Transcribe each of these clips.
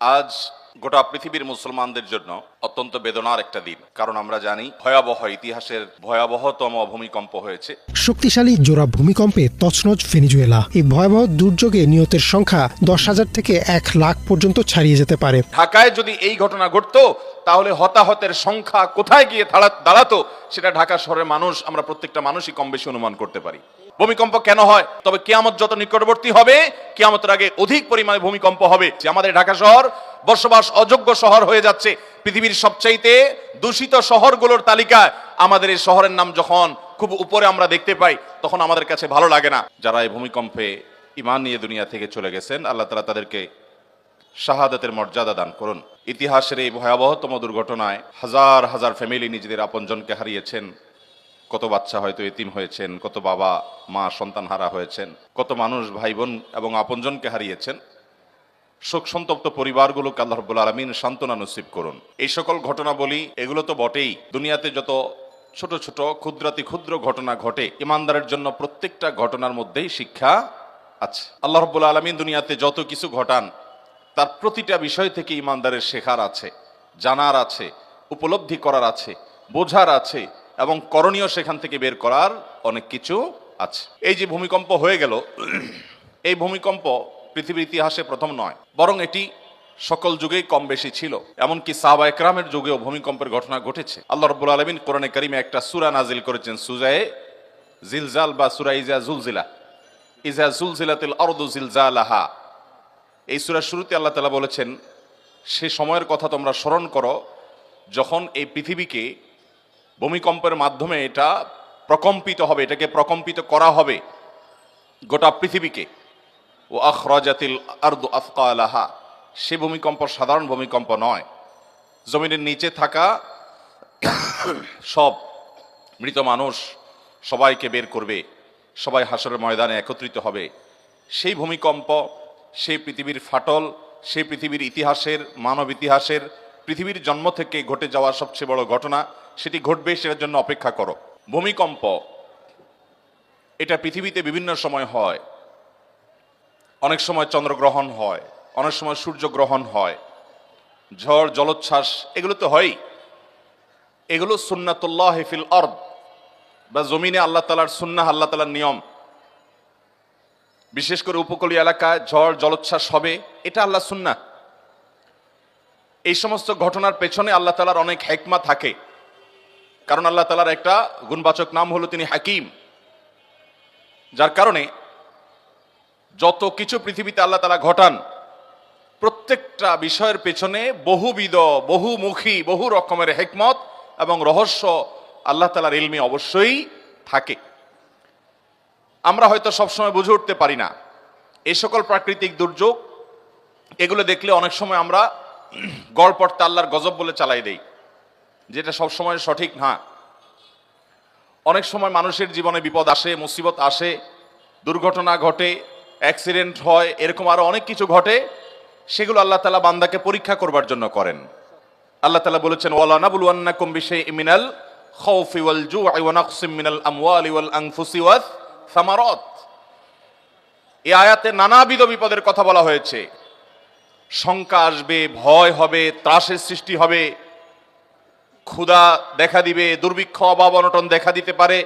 আজ গোটা পৃথিবীর মুসলমানদের জন্য অত্যন্ত বেদনার একটা দিন, কারণ আমরা জানি ভয়াবহ ইতিহাসের ভয়াবহতম ভূমিকম্প হয়েছে। শক্তিশালী জোড়া ভূমিকম্পে তছনছ ভেনেজুয়েলা। এই ভয়াবহ দুর্যোগে নিহতের সংখ্যা 10,000 থেকে 1 লাখ পর্যন্ত ছাড়িয়ে যেতে পারে। ঢাকায় যদি এই ঘটনা ঘটতো তাহলে হতাহতের সংখ্যা কোথায় গিয়ে দাঁড়াতো সেটা ঢাকা শহরের মানুষ, আমরা প্রত্যেকটা মানুষই কম বেশি অনুমান করতে পারি। ভূমিকম্প কেন হয়? তবে কিয়ামত যত নিকটবর্তী হবে, কিয়ামতের আগে অধিক পরিমাণে ভূমিকম্প হবে। যে আমাদের ঢাকা শহর বসবাস অযোগ্য শহর হয়ে যাচ্ছে। পৃথিবীর সবচাইতে দূষিত শহরগুলোর তালিকায় আমাদের এই শহরের নাম যখন খুব উপরে আমরা দেখতে পাই, তখন আমাদের কাছে ভালো লাগে না। যারা এই ভূমিকম্পে ঈমান নিয়ে দুনিয়া থেকে চলে গেছেন, আল্লাহ তাআলা তাদেরকে শাহাদাতের মর্যাদা দান করুন। ইতিহাসের এই ভয়াবহতম দুর্ঘটনায় হাজার হাজার ফ্যামিলি নিজেদের আপনজনকে হারিয়েছেন। কত বাচ্চা হয়তো এতিম হয়েছেন, কত বাবা মা সন্তান হারা হয়েছেন, কত মানুষ ভাই বোন এবং আপনজনকে হারিয়েছেন। শোক সন্তপ্ত পরিবারগুলোকে আল্লাহ রাব্বুল আলামিন সান্ত্বনা নসিব করুন। এই সকল ঘটনা বলি, এগুলো তো বটেই, দুনিয়াতে যত ছোট ছোট ক্ষুদ্রাতি ক্ষুদ্র ঘটনা ঘটে, ইমানদারের জন্য প্রত্যেকটা ঘটনার মধ্যেই শিক্ষা আছে। আল্লাহ রাব্বুল আলামিন দুনিয়াতে যত কিছু ঘটান, তার প্রতিটা বিষয় থেকে ইমানদারের শেখার আছে, জানার আছে, উপলব্ধি করার আছে, বোঝার আছে এবং করণীয় সেখান থেকে বের করার অনেক কিছু আছে। এই যে ভূমিকম্প হয়ে গেল, এই ভূমিকম্প পৃথিবীর ইতিহাসে প্রথম নয়, বরং এটি সকল যুগেই কম বেশি ছিল। এমনকি সাহাবা একরামের যুগেও ভূমিকম্পের ঘটনা ঘটেছে। আল্লাহ রাব্বুল আলামিন কোরআনে কারিমে একটা সূরা নাজিল করেছেন, সূরায়ে জিলজাল বা সূরা ইজা জুলজিলা, ইজা জুলজিলাতিল আরদু জিলজালাহা। এই সূরার শুরুতে আল্লাহ তাআলা বলেছেন, সে সময়ের কথা তোমরা স্মরণ করো যখন এই পৃথিবীকে ভূমিকম্পের মাধ্যমে এটা প্রকম্পিত হবে, এটাকে প্রকম্পিত করা হবে গোটা পৃথিবীকে। ও আখরাজাতিল আরদু আথকালাহা, সে ভূমিকম্প সাধারণ ভূমিকম্প নয়। জমিনের নিচে থাকা সব মৃত মানুষ সবাইকে বের করবে, সবাই হাসরের ময়দানে একত্রিত হবে। সেই ভূমিকম্প, সেই পৃথিবীর ফাটল, সেই পৃথিবীর ইতিহাসের, মানব ইতিহাসের, পৃথিবীর জন্ম থেকে ঘটে যাওয়া সবচেয়ে বড় ঘটনা, সেটি ঘটবে, সেটার জন্য অপেক্ষা করো। ভূমিকম্প এটা পৃথিবীতে বিভিন্ন সময় হয়। অনেক সময় চন্দ্রগ্রহণ হয়, অনেক সময় সূর্যগ্রহণ হয়, ঝড় জলোচ্ছ্বাস, এগুলো তো হয়ই। এগুলো সুন্নাতুল্লাহ ফিল আরদ, বা জমিনে আল্লাহ তাআলার সুন্নাহ, আল্লাহ তাআলার নিয়ম। বিশেষ করে উপকূলীয় এলাকায় ঝড় জলোচ্ছ্বাস হবে, এটা আল্লাহ সুন্নাহ। এই সমস্ত ঘটনার পেছনে আল্লাহ তাআলার অনেক হিকমা থাকে, কারণ আল্লাহ তাআলার একটা গুণবাচক নাম হলো তিনি হাকিম। যার কারণে যত কিছু পৃথিবীতে আল্লাহ তাআলা ঘটান, প্রত্যেকটা বিষয়ের পেছনে বহুবিধ, বহুমুখী, বহু রকমের হিকমত এবং রহস্য আল্লাহ তাআলার ইলমে অবশ্যই থাকে। আমরা হয়তো সবসময় বুঝে উঠতে পারি না এই সকল প্রাকৃতিক দুর্যোগ। এগুলো দেখলে অনেক সময় আমরা গড়পড়তা আল্লাহর গজব বলে চালাই দেই, যেটা সবসময় সঠিক না। অনেক সময় মানুষের জীবনে বিপদ আসে, মুসিবত আসে, দুর্ঘটনা ঘটে, অ্যাক্সিডেন্ট হয়, এরকম আরো অনেক কিছু ঘটে। সেগুলো আল্লাহ তাআলা বান্দাকে পরীক্ষা করবার জন্য করেন। আল্লাহ তাআলা বলেছেন, ওয়ালা নাবলুওয়ান্নাকুম বিশাইইম মিনাল খাউফি ওয়াল জু'i ওয়া নাকসিম মিনাল আমওয়ালি ওয়াল আনফুসি ওয়াস সামারাত। এই আয়াতে নানাবিধ বিপদের কথা বলা হয়েছে। শঙ্কা আসবে, ভয় হবে, ত্রাসের সৃষ্টি হবে, ক্ষুধা দেখা দিবে, দুর্ভিক্ষ, অভাব অনটন দেখা দিতে পারে,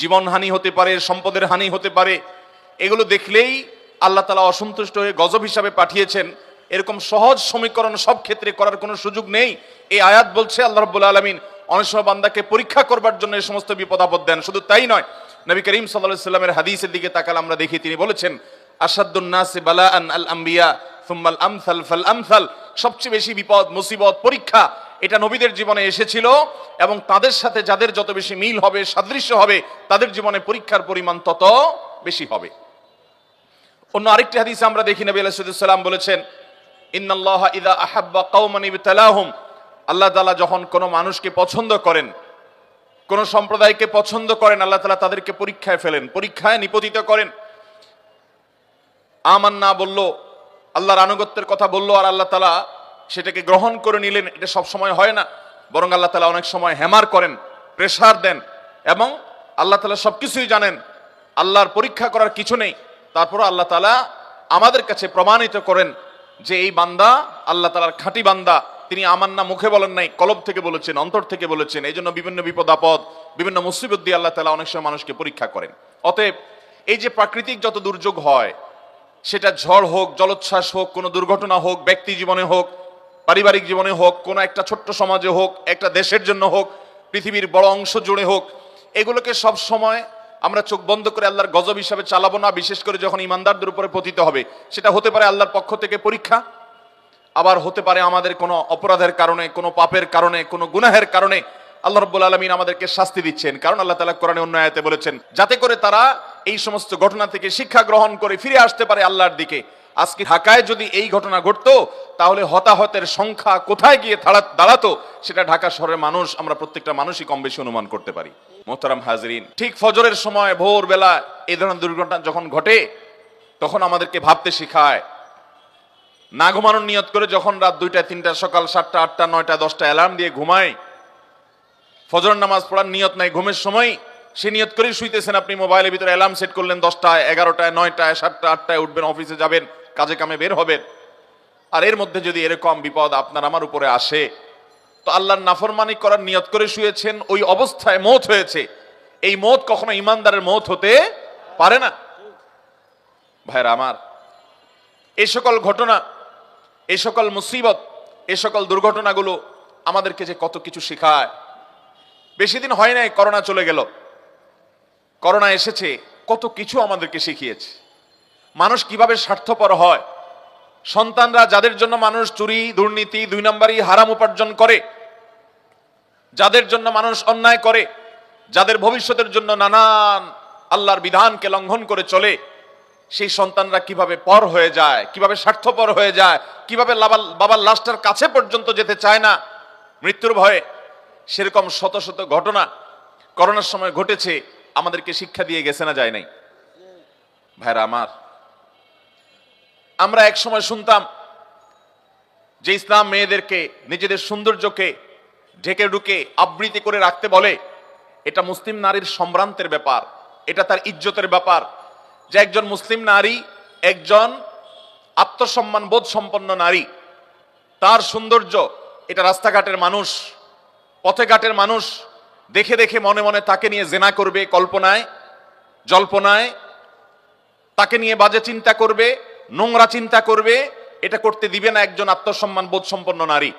জীবনহানি হতে পারে, সম্পদের হানি হতে পারে। এগুলো দেখলেই আল্লাহ তাআলা অসন্তুষ্ট হয়ে গজব হিসাবে পাঠিয়েছেন। এরকম সহজ সমীকরণ সব ক্ষেত্রে করার কোনো সুযোগ নেই। এই আয়াত বলছে আল্লাহ রাব্বুল আলামিন অনেক সময় বান্দাকে পরীক্ষা করবার জন্য এই সমস্ত বিপদ আপদ দেন। শুধু তাই নয়, নবী করিম সাল্লাল্লাহু আলাইহি ওয়াসাল্লামের হাদিসের দিকে তাকালে আমরা দেখি তিনি বলেছেন, আশাদ্দুন নাসি বালাআন আল আম্বিয়া সুম্মাল আমসাল ফাল আমসাল। সবচেয়ে বেশি বিপদ, মুসিবত, পরীক্ষা এটা নবীদের জীবনে এসেছিল, এবং তাদের সাথে যাদের যত বেশি মিল হবে, সাদৃশ্য হবে, তাদের জীবনে পরীক্ষার পরিমাণ তত বেশি হবে। অন্য আরেকটি হাদিসে আমরা দেখি নবী আলাইহিস সালাম বলেছেন, ইন্নাল্লাহা ইযা আহাব্বা কওমান ইবতালাহুম, আল্লাহ তাআলা যখন কোনো মানুষকে পছন্দ করেন, কোন সম্প্রদায়কে পছন্দ করেন, আল্লাহ তাআলা তাদেরকে পরীক্ষায় ফেলেন, পরীক্ষায় নিপতিত করেন। আমান্না বলল, আল্লাহর আনুগত্যের কথা বলল, আর আল্লাহ তাআলা সেটাকে গ্রহণ করে নিলেন, এটা সব সময় হয় না। বরং আল্লাহ তাআলা অনেক সময় হ্যামার করেন, প্রেসার দেন, এবং আল্লাহ তাআলা সবকিছুই জানেন, আল্লাহর পরীক্ষা করার কিছু নেই। তারপর আল্লাহ তাআলা আমাদের কাছে প্রমাণিত করেন যে এই বান্দা আল্লাহ তাআলার খাঁটি বান্দা, তিনি আমার না মুখে বলেন নাই, কলব থেকে বলেছেন, অন্তর থেকে বলেছেন। এই জন্য বিভিন্ন বিপদ আপদ, বিভিন্ন মুসিবত দিয়ে আল্লাহ তাআলা অনেক সময় মানুষকে পরীক্ষা করেন। অতএব এই যে প্রাকৃতিক যত দুর্যোগ হয়, সেটা ঝড় হোক, জলোচ্ছ্বাস হোক, কোনো দুর্ঘটনা হোক, ব্যক্তি জীবনে হোক, পারিবারিক জীবনে হোক, কোনো একটা ছোট্ট সমাজে হোক, একটা দেশের জন্য হোক, পৃথিবীর বড় অংশ জুড়ে হোক, এগুলোকে সব সময় আমরা চোখ বন্ধ করে আল্লাহর গজব হিসাবে চালাবো না। বিশেষ করে যখন ইমানদারদের উপরে পতিত হবে, সেটা হতে পারে আল্লাহর পক্ষ থেকে পরীক্ষা, আবার হতে পারে আমাদের কোনো অপরাধের কারণে, কোনো পাপের কারণে, কোনো গুনাহের কারণে আল্লাহ রাব্বুল আলামিন আমাদেরকে শাস্তি দিচ্ছেন। কারণ আল্লাহ তাআলা কোরআনে অন্য আয়াতে বলেছেন, যাতে করে তারা এই সমস্ত ঘটনা থেকে শিক্ষা গ্রহণ করে ফিরে আসতে পারে আল্লাহর দিকে। আজকে ঢাকায় যদি এই ঘটনা ঘটতো, তাহলে হতাহতের সংখ্যা কোথায় গিয়ে দাঁড়াতো, সেটা ঢাকা শহরের মানুষ, আমরা প্রত্যেকটা মানুষই কম বেশি অনুমান করতে পারি। মোহতারাম হাজরিন, ঠিক ফজরের সময় ভোরবেলা এই ধরনের দুর্ঘটনা যখন ঘটে, তখন আমাদেরকে ভাবতে শেখায়। না ঘুমানোর নিয়ত করে যখন রাত 2টা 3টা, সকাল 7টা 8টা 9টা 10টা অ্যালার্ম দিয়ে ঘুমায়, ফজর নামাজ পড়ার নিয়ত নাই, ঘুমের সময় সে নিয়ত করেই শুইতেছেন। আপনি মোবাইলের ভিতরে অ্যালার্ম সেট করলেন 10টায়, 11টায়, 9টায়, 7টা 8টায় উঠবেন, অফিসে যাবেন, কাজে কামে বের হবেন। আর এর মধ্যে যদি এরকম বিপদ আপনার আমার উপরে আসে, তো আল্লাহর নাফরমানি করার নিয়ত করে শুয়েছেন, ওই অবস্থায় মওত হয়েছে। এই মওত কখনো ইমানদারের মওত হতে পারে না। ভাইরা আমার, এই সকল ঘটনা, এই সকল মুসিবত, এই সকল দুর্ঘটনাগুলো আমাদেরকে যে কত কিছু শেখায়। বেশি দিন হয় নাই করোনা চলে গেল, করোনা এসেছে, কত কিছু আমাদেরকে শিখিয়েছে। মানুষ কিভাবে স্বার্থপর হয়, সন্তানরা যাদের জন্য মানুষ চুরি, দুর্নীতি, 2 নম্বরই হারাম উপার্জন করে, যাদের জন্য মানুষ অন্যায় করে, যাদের ভবিষ্যতের জন্য নানান আল্লাহর বিধানকে লঙ্ঘন করে চলে, সেই সন্তানরা কিভাবে পর হয়ে যায়, কিভাবে স্বার্থপর হয়ে যায়, কিভাবে বাবার লাশটার কাছে পর্যন্ত যেতে চায় না মৃত্যুর ভয়ে। সেরকম শত শত ঘটনা করোনার সময় ঘটেছে, আমাদেরকে শিক্ষা দিয়ে গেছে না, যায় নাই? ভাইরা আমার, আমরা এক সময় শুনতাম যে ইসলাম মেয়েদেরকে নিজেদের সৌন্দর্যকে ঢেকে ঢুকে আবৃত্তি করে রাখতে বলে। এটা মুসলিম নারীর সম্ভ্রান্তের ব্যাপার, এটা তার ইজ্জতের ব্যাপার, যে একজন মুসলিম নারী, একজন আত্মসম্মান বোধ সম্পন্ন নারী, তার সৌন্দর্য, এটা রাস্তাঘাটের মানুষ, পথে ঘাটের মানুষ দেখে দেখে মনে মনে তাকে নিয়ে জেনা করবে, কল্পনায় জল্পনায় তাকে নিয়ে বাজে চিন্তা করবে, নোংরা চিন্তা করবে। এটা করতে দিবে না একজন আত্মসম্মান বোধ সম্পন্ন নারী।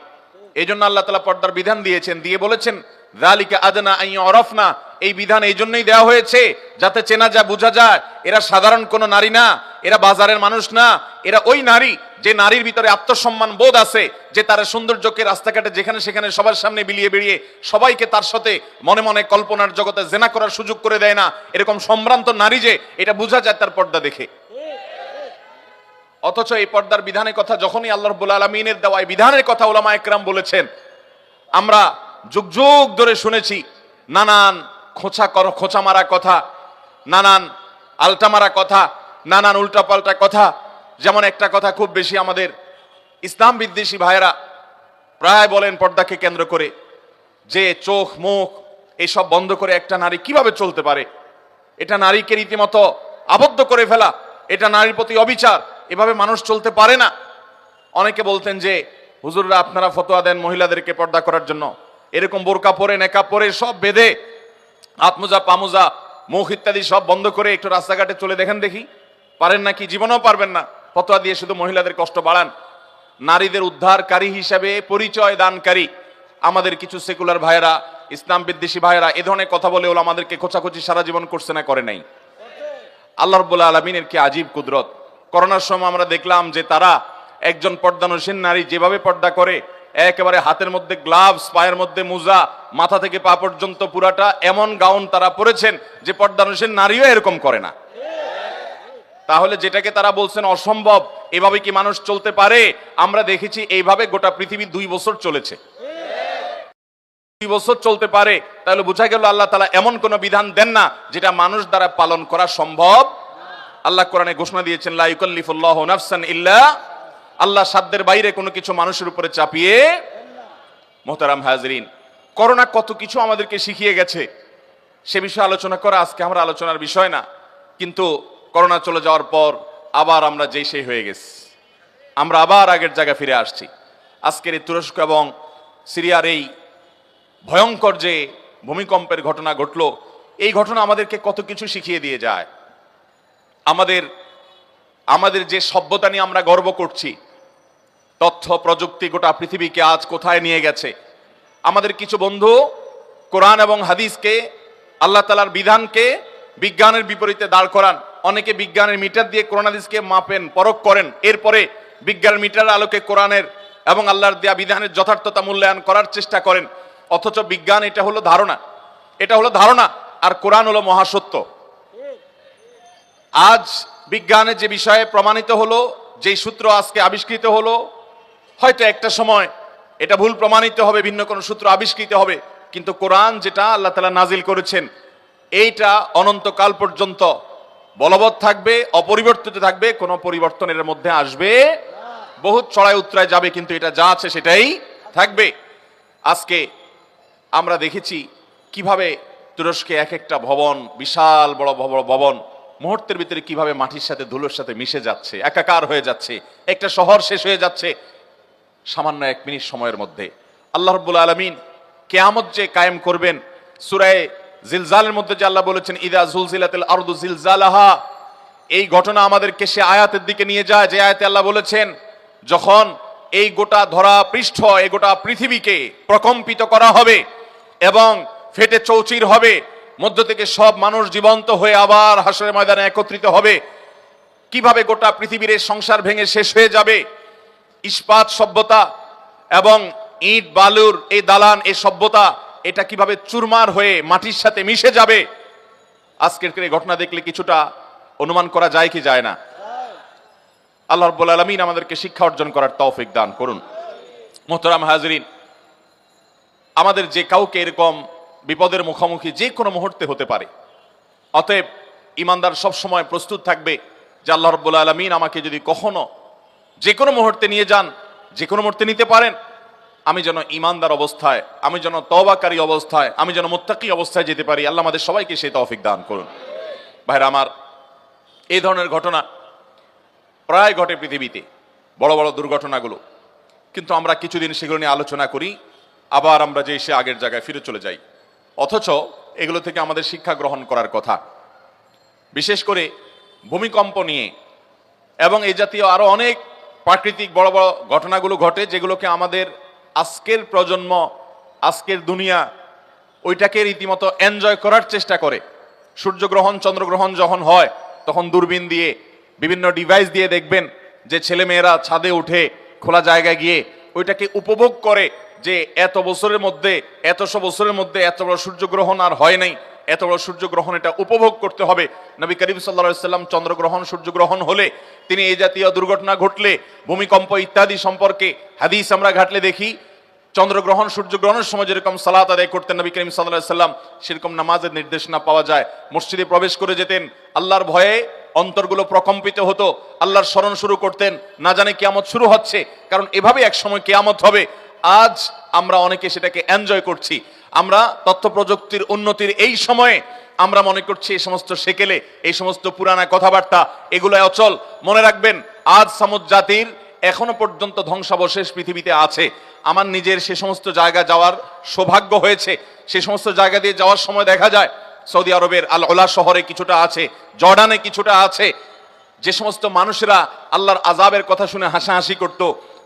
এই জন্য আল্লাহ তাআলা পর্দার বিধান দিয়েছেন, দিয়ে বলেছেন যালিকা আদনা আন ইউরাফনা। এই বিধান এই জন্যই দেওয়া হয়েছে যাতে চেনা যায়, বোঝা যায় এরা সাধারণ কোনো নারী না, এরা বাজারের মানুষ না, এরা ওই নারী যে নারীর ভিতরে আত্মসম্মান বোধ আছে, যে তার সৌন্দর্যকে রাস্তাঘাটে যেখানে সেখানে সবার সামনে বিলিয়ে বেরিয়ে সবাইকে তার সাথে মনে মনে কল্পনার জগতে জেনা করার সুযোগ করে দেয় না, এরকম সম্ভ্রান্ত নারী যে, এটা বোঝা যায় তার পর্দা দেখে। অথচ এই পর্দার বিধানের কথা যখনই আল্লাহ রাব্বুল আলামিনের দেওয়া এই বিধানের কথা উলামা একরাম বলেছেন, আমরা যুগ যুগ ধরে শুনেছি নানান খোঁচা মারা কথা, নানান আলটা মারা কথা, নানান উল্টাপাল্টা কথা। যেমন একটা কথা খুব বেশি আমাদের ইসলাম বিদ্বেষী ভাইয়েরা প্রায় বলেন পর্দাকে কেন্দ্র করে, যে চোখ মুখ এসব বন্ধ করে একটা নারী কিভাবে চলতে পারে, এটা নারীকে রীতিমতো আবদ্ধ করে ফেলা, এটা নারীর প্রতি অবিচার, এভাবে মানুষ চলতে পারে না। অনেকে বলতেন যে হুজুররা আপনারা ফতোয়া দেন মহিলাদেরকে পর্দা করার জন্য, এরকম বোরকা পরে, নেকাব পরে, সব বেঁধে হাতমোজা পামোজা মুখ ইত্যাদি সব বন্ধ করে একটু রাস্তাঘাটে চলে দেখেন দেখি, পারেন নাকি? জীবনেও পারবেন না। ফতোয়া দিয়ে শুধু মহিলাদের কষ্ট বাড়ান। নারীদের উদ্ধারকারী হিসাবে পরিচয় দানকারী আমাদের কিছু সেকুলার ভাইয়েরা, ইসলাম বিদ্বেষী ভাইয়েরা এ ধরনের কথা বলে ওরা আমাদেরকে খোঁচাখুচি সারা জীবন করছে না, করে নাই? আল্লাহ রাব্বুল আলামিনের কি আজীব কুদরত। করোনার সময় আমরা দেখলাম যে তারা একজন পর্দানসীন নারী যেভাবে পর্দা করে, একেবারে হাতের মধ্যে গ্লাভস, পায়ের মধ্যে মোজা, মাথা থেকে পা পর্যন্ত পুরাটা এমন গাউন তারা পরেছেন যে পর্দানসীন নারীও এরকম করে না। তাহলে যেটাকে তারা বলছেন অসম্ভব, এভাবে কি মানুষ চলতে পারে? আমরা দেখেছি এইভাবে গোটা পৃথিবী 2 বছর চলেছে। 2 বছর চলতে পারে, তাহলে বোঝা গেল আল্লাহ তাআলা এমন কোন বিধান দেন না যেটা মানুষ দ্বারা পালন করা সম্ভব। আল্লাহ কোরআনে ঘোষণা দিয়েছেন লা ইউকাল্লিফুল্লাহু নাফসান ইল্লা, আল্লাহ সাধ্যের বাইরে কোনো কিছু মানুষের উপরে চাপিয়ে। মোহতারাম হাজরিন, করোনা কত কিছু আমাদেরকে শিখিয়ে গেছে, সে বিষয়ে আলোচনা করা আজকে আমরা আলোচনার বিষয় না। কিন্তু করোনা চলে যাওয়ার পর আবার আমরা যেই সেই হয়ে গেছি। আমরা আবার আগের জায়গায় ফিরে আসছি। আজকের এই তুরস্ক এবং সিরিয়ার এই ভয়ঙ্কর যে ভূমিকম্পের ঘটনা ঘটলো, এই ঘটনা আমাদেরকে কত কিছু শিখিয়ে দিয়ে যায়। আমাদের যে সভ্যতা নিয়ে আমরা গর্ব করছি, তথ্য প্রযুক্তি গোটা পৃথিবীকে আজ কোথায় নিয়ে গেছে। আমাদের কিছু বন্ধু কোরআন এবং হাদিসকে, আল্লাহ তাআলার বিধানকে বিজ্ঞানের বিপরীতে দাঁড় করান। অনেকে বিজ্ঞানের মিটার দিয়ে কোরআন হাদিসকে মাপেন, পরখ করেন, এরপরে বিজ্ঞানের মিটারের আলোকে কোরআনের এবং আল্লাহর দেয়া বিধানের যথার্থতা মূল্যায়ন করার চেষ্টা করেন। অথচ বিজ্ঞান এটা হলো ধারণা, আর কোরআন হলো মহাসত্য। আজ বিজ্ঞানের যে বিষয়ে প্রমাণিত হলো, যেই সূত্র আজকে আবিষ্কৃত হলো, হয়তো একটা সময় এটা ভুল প্রমাণিত হবে, ভিন্ন কোনো সূত্র আবিষ্কৃত হবে, কিন্তু কোরআন যেটা আল্লাহ তাআলা নাজিল করেছেন এইটা অনন্তকাল পর্যন্ত বলবৎ থাকবে, অপরিবর্তিত থাকবে, কোনো পরিবর্তনের মধ্যে আসবে, বহুত চড়াই উতরায় যাবে, কিন্তু এটা যা আছে সেটাই থাকবে। আজকে আমরা দেখেছি কিভাবে তুরস্কে এক একটা ভবন, বিশাল বড় ভবন মুহূর্তের ভিতরে কিভাবে মাটির সাথে ধুলোর সাথে মিশে যাচ্ছে, একাকার হয়ে যাচ্ছে, একটা শহর শেষ হয়ে যাচ্ছে সামান্য 1 মিনিট সময়ের মধ্যে। আল্লাহ রাব্বুল আলামিন কিয়ামত যে কায়েম করবেন, সূরা জিলজালের মধ্যে যে আল্লাহ বলেছেন ইদা জুলজিলাতিল আরদু জিলজালাহা, এই ঘটনা আমাদেরকে সে আয়াতের দিকে নিয়ে যায় যে আয়াতে আল্লাহ বলেছেন যখন এই গোটা ধরা পৃষ্ঠ, এই গোটা পৃথিবীকে প্রকম্পিত করা হবে এবং ফেটে চৌচির হবে, মধ্য থেকে সব মানুষ জীবন্ত হয়ে আবার হাসরের ময়দানে একত্রিত হবে, কিভাবে গোটা পৃথিবীর এই সংসার ভেঙে শেষ হয়ে যাবে, ইস্পাত সভ্যতা এবং ইট বালুর এই দালান, এই সভ্যতা এটা কিভাবে চুরমার হয়ে মাটির সাথে মিশে যাবে। আজকের এই ঘটনা দেখলে কিছুটা অনুমান করা যায় কি যায় না? আল্লাহ রাব্বুল আলামিন আমাদেরকে শিক্ষা অর্জন করার তৌফিক দান করুন। মুহতারাম হাজরিন, আমাদের যে কাউকে এরকম বিপদের মুখোমুখি যে কোনো মুহূর্তে হতে পারে। অতএব ইমানদার সব সময় প্রস্তুত থাকবে যে আল্লাহ রাব্বুল আলামিন আমাকে যদি কখনো যে কোনো মুহূর্তে নিয়ে যান, যে কোনো মুহূর্তে নিতে পারেন, আমি যেন ইমানদার অবস্থায়, আমি যেন তওবাকারী অবস্থায়, আমি যেন মুত্তাকি অবস্থায় যেতে পারি। আল্লাহ আমাদের সবাইকে সেই তৌফিক দান করুন। ভাইরা আমার, এই ধরনের ঘটনা প্রায় ঘটে পৃথিবীতে, বড় বড় দুর্ঘটনাগুলো, কিন্তু আমরা কিছুদিন সেগুলো নিয়ে আলোচনা করি, আবার আমরা যে সে আগের জায়গায় ফিরে চলে যাই। অথচ এগুলো থেকে আমাদের শিক্ষা গ্রহণ করার কথা, বিশেষ করে ভূমিকম্প নিয়ে এবং এই জাতীয় আরো অনেক প্রাকৃতিক বড় বড় ঘটনাগুলো ঘটে, যেগুলোকে আমাদের আজকের প্রজন্ম, আজকের দুনিয়া ওইটাকে রীতিমতো এনজয় করার চেষ্টা করে। সূর্যগ্রহণ, চন্দ্রগ্রহণ যখন হয় তখন দূরবীন দিয়ে, বিভিন্ন ডিভাইস দিয়ে দেখবেন যে ছেলেমেয়েরা ছাদে উঠে খোলা জায়গায় গিয়ে ওইটাকে উপভোগ করে যে এত বছরের মধ্যে, এতশো বছরের মধ্যে এত বড় সূর্যগ্রহণ আর হয় নাই, এত বড় সূর্যগ্রহণ এটা উপভোগ করতে হবে। নবী করিম সাল্লাল্লাহু আলাইহি সাল্লাম চন্দ্রগ্রহণ, সূর্যগ্রহণ হলে তিনি এই জাতীয় দুর্ঘটনা ঘটলে, ভূমিকম্প ইত্যাদি সম্পর্কে হাদিস আমরা ঘাটলে দেখি, চন্দ্রগ্রহণ, সূর্যগ্রহণের সময় যেরকম সালাত আদায় করতেন নবী করিম সাল্লাল্লাহু আলাইহি সাল্লাম, সেরকম নামাজের নির্দেশনা পাওয়া যায়। মসজিদে প্রবেশ করে যেতেন, আল্লাহর ভয়ে অন্তরগুলো প্রকম্পিত হতো, আল্লাহর স্মরণ শুরু করতেন, না জানে কিয়ামত শুরু হচ্ছে, কারণ এভাবে এক সময় কিয়ামত হবে। আজ আমরা অনেকে সেটাকে এনজয় করছি। আমরা তথ্য প্রযুক্তির উন্নতির এই সময়ে আমরা মনে করছি এই সমস্ত সেকেলে, এই সমস্ত পুরানা কথাবার্তা এগুলো অচল। মনে রাখবেন, আজ সামুদ জাতির এখনো পর্যন্ত ধ্বংসাবশেষ পৃথিবীতে আছে। আমার নিজের সে সমস্ত জায়গা যাওয়ার সৌভাগ্য হয়েছে। সে সমস্ত জায়গা দিয়ে যাওয়ার সময় দেখা যায় সৌদি আরবের আল ওলা শহরে কিছুটা আছে, জর্ডানে কিছুটা আছে, যে সমস্ত মানুষেরা আল্লাহর আযাবের কথা শুনে হাসাহাসি করত,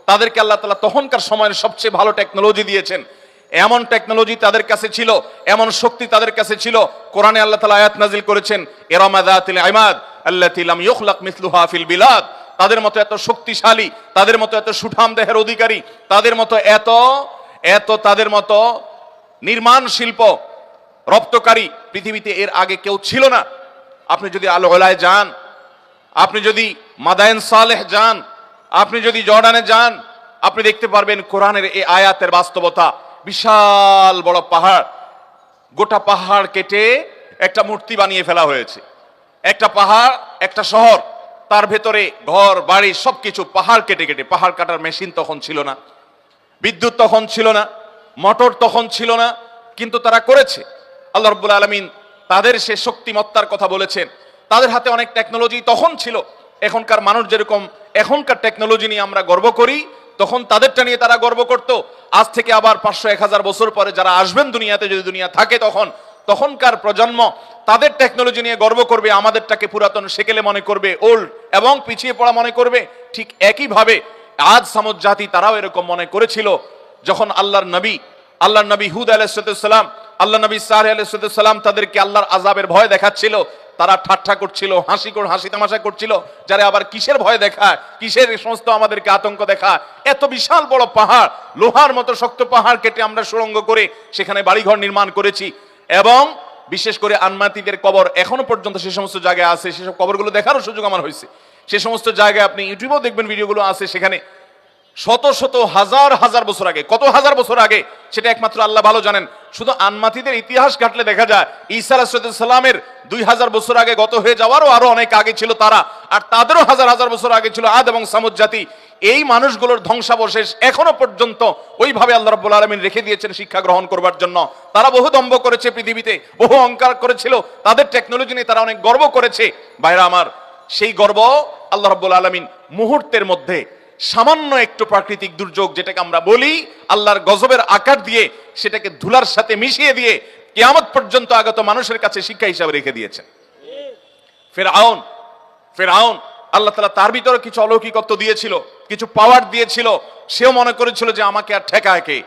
তাদেরকে আল্লাহ তাআলা তখনকার সময়ের সবচেয়ে ভালো টেকনোলজি দিয়েছেন। এমন টেকনোলজি তাদের কাছে ছিল, এমন শক্তি তাদের কাছে ছিল। কোরআনে আল্লাহ তাআলা আয়াত নাজিল করেছেন, ইরামা যাতিল ইমাদ আল্লাতী লাম ইখলাক মিসলুহা ফিল বিলাদ। তাদের মতো এত শক্তিশালী, তাদের মতো এত সুঠাম দেহের অধিকারী, তাদের মতো তাদের মতো নির্মাণ শিল্প রপ্তকারী পৃথিবীতে এর আগে কেউ ছিল না। আপনি যদি আল ওলায় যান, আপনি যদি মাদায়েন সালেহ যান, আপনি যদি জর্ডানে যান, আপনি দেখতে পারবেন কোরআনের এই আয়াতের বাস্তবতা। বিশাল বড় পাহাড়, গোটা পাহাড় কেটে একটা মূর্তি বানিয়ে ফেলা হয়েছে। একটা পাহাড়, একটা শহর, তার ভেতরে ঘর বাড়ি সবকিছু পাহাড় কেটে কেটে। পাহাড় কাটার মেশিন তখন ছিল না, বিদ্যুৎ তখন ছিল না, মোটর তখন ছিল না, কিন্তু তারা করেছে। আল্লাহ রাব্বুল আলামিন তাদের সে শক্তিমত্তার কথা বলেছেন। তাদের হাতে অনেক টেকনোলজি তখন ছিল, এখনকার মানুষ যেরকম এখনকার টেকনোলজি নিয়ে আমরা গর্ব করি, তখন তাদেরটা নিয়ে তারা গর্ব করত। আজ থেকে আবার 500-1000 বছর পরে যারা আসবেন দুনিয়াতে, যদি দুনিয়া থাকে তখনকার প্রজন্ম তাদের টেকনোলজি নিয়ে গর্ব করবে, আমাদেরটাকে পুরাতন সেকেলে মনে করবে, ওল্ড এবং পিছিয়ে পড়া মনে করবে। ঠিক একইভাবে আজ সামুদ জাতি তারাও এরকম মনে করেছিল। যখন আল্লাহর নবী হুদ আলাইহিস সালাম, আল্লাহ নবী সালেহ আলাইহিস সালাম তাদেরকে আল্লাহর আযাবের ভয় দেখাচ্ছিল, তারা ঠাট্টা করছিল, হাসি তামাশা করছিল, যারা আবার কিসের ভয় দেখায়, কিসের সমস্ত আমাদেরকে আতঙ্ক দেখায়। এত বিশাল বড় পাহাড়, লোহার মতো শক্ত পাহাড় কেটে আমরা সুড়ঙ্গ করে সেখানে বাড়িঘর নির্মাণ করেছি, এবং বিশেষ করে আনমাতিদের কবর এখনো পর্যন্ত সে সমস্ত জায়গায় আছে। সেসব কবরগুলো দেখারও সুযোগ আমার হয়েছে। সে সমস্ত জায়গায় আপনি ইউটিউবেও দেখবেন, ভিডিওগুলো আছে, সেখানে শত শত হাজার বছর আগে, কত হাজার বছর আগে সেটা একমাত্র আল্লাহ ভালো জানেন। শুধু আনমাতিদের ইতিহাস ঘাটলে দেখা যায় ঈসা আলাইহিস সালামের 2000 বছর আগে গত হয়ে যাওয়ারও আরো অনেক আগে ছিল তারা, আর তাদেরও হাজার বছর আগে ছিল আদ এবং সামুদ জাতি। এই মানুষগুলোর ধ্বংসাবশেষ এখনো পর্যন্ত ওইভাবে আল্লাহ রাব্বুল আলামিন রেখে দিয়েছেন শিক্ষা গ্রহণ করবার জন্য। তারা বহু দম্ভ করেছে পৃথিবীতে, বহু অহংকার করেছিল, তাদের টেকনোলজি নিয়ে তারা অনেক গর্ব করেছে। ভাইরা আমার, সেই গর্ব আল্লাহ রাব্বুল আলামিন মুহূর্তের মধ্যে সামান্য একটু প্রাকৃতিক দুর্যোগ, যেটাকে আমরা বলি আল্লাহর গজবের আকার দিয়ে, সেটাকে ধুলার সাথে মিশিয়ে দিয়ে কিয়ামত পর্যন্ত আগত মানুষের কাছে শিক্ষা হিসাবে রেখে দিয়েছেন। ফেরাউন আল্লাহ তাআলা তার ভিতরে কিছু অলৌকিকত্ব দিয়েছিল, কিছু পাওয়ার দিয়েছিল। সেও মনে করেছিল যে আমাকে আর ঠেকায় কে।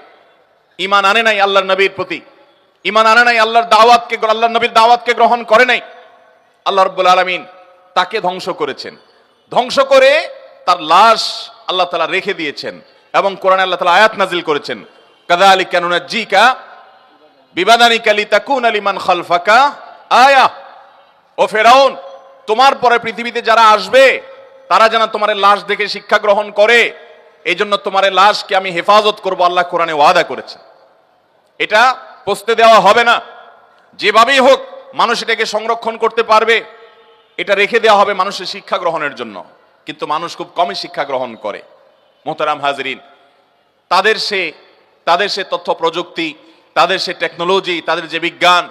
ঈমান আনে নাই আল্লাহর নবীর প্রতি, ঈমান আনে নাই আল্লাহর দাওয়াতকে, আল্লাহর নবীর দাওয়াতকে গ্রহণ করে নাই। আল্লাহ রাব্বুল আলামিন তাকে ধ্বংস করেছেন। ধ্বংস করে তার লাশ আল্লাহ তাআলা রেখে দিয়েছেন, এবং কোরআনে আল্লাহ তাআলা আয়াত নাজিল করেছেন, কাযালিকা নুনাজ্জিকা বিবাদানিকা লিতাকুনা লিমান খালফাকা আয়া। ও ফেরাউন, তোমার পরে পৃথিবীতে যারা আসবে তারা যেন তোমার লাশ দেখে শিক্ষা গ্রহণ করে, এই জন্য তোমার লাশকে আমি হেফাজত করব, আল্লাহ কোরআনে ওয়াদা করেছেন। এটা পচতে দেওয়া হবে না, যেভাবেই হোক মানুষ এটাকে সংরক্ষণ করতে পারবে, এটা রেখে দেওয়া হবে মানুষের শিক্ষা গ্রহণের জন্য। কিন্তু মানুষ খুব কমই শিক্ষা গ্রহণ করে। মোহতারাম হাজরিন, তাদের সে তথ্য প্রযুক্তি, তাদের সে টেকনোলজি, তাদের যে বিজ্ঞান,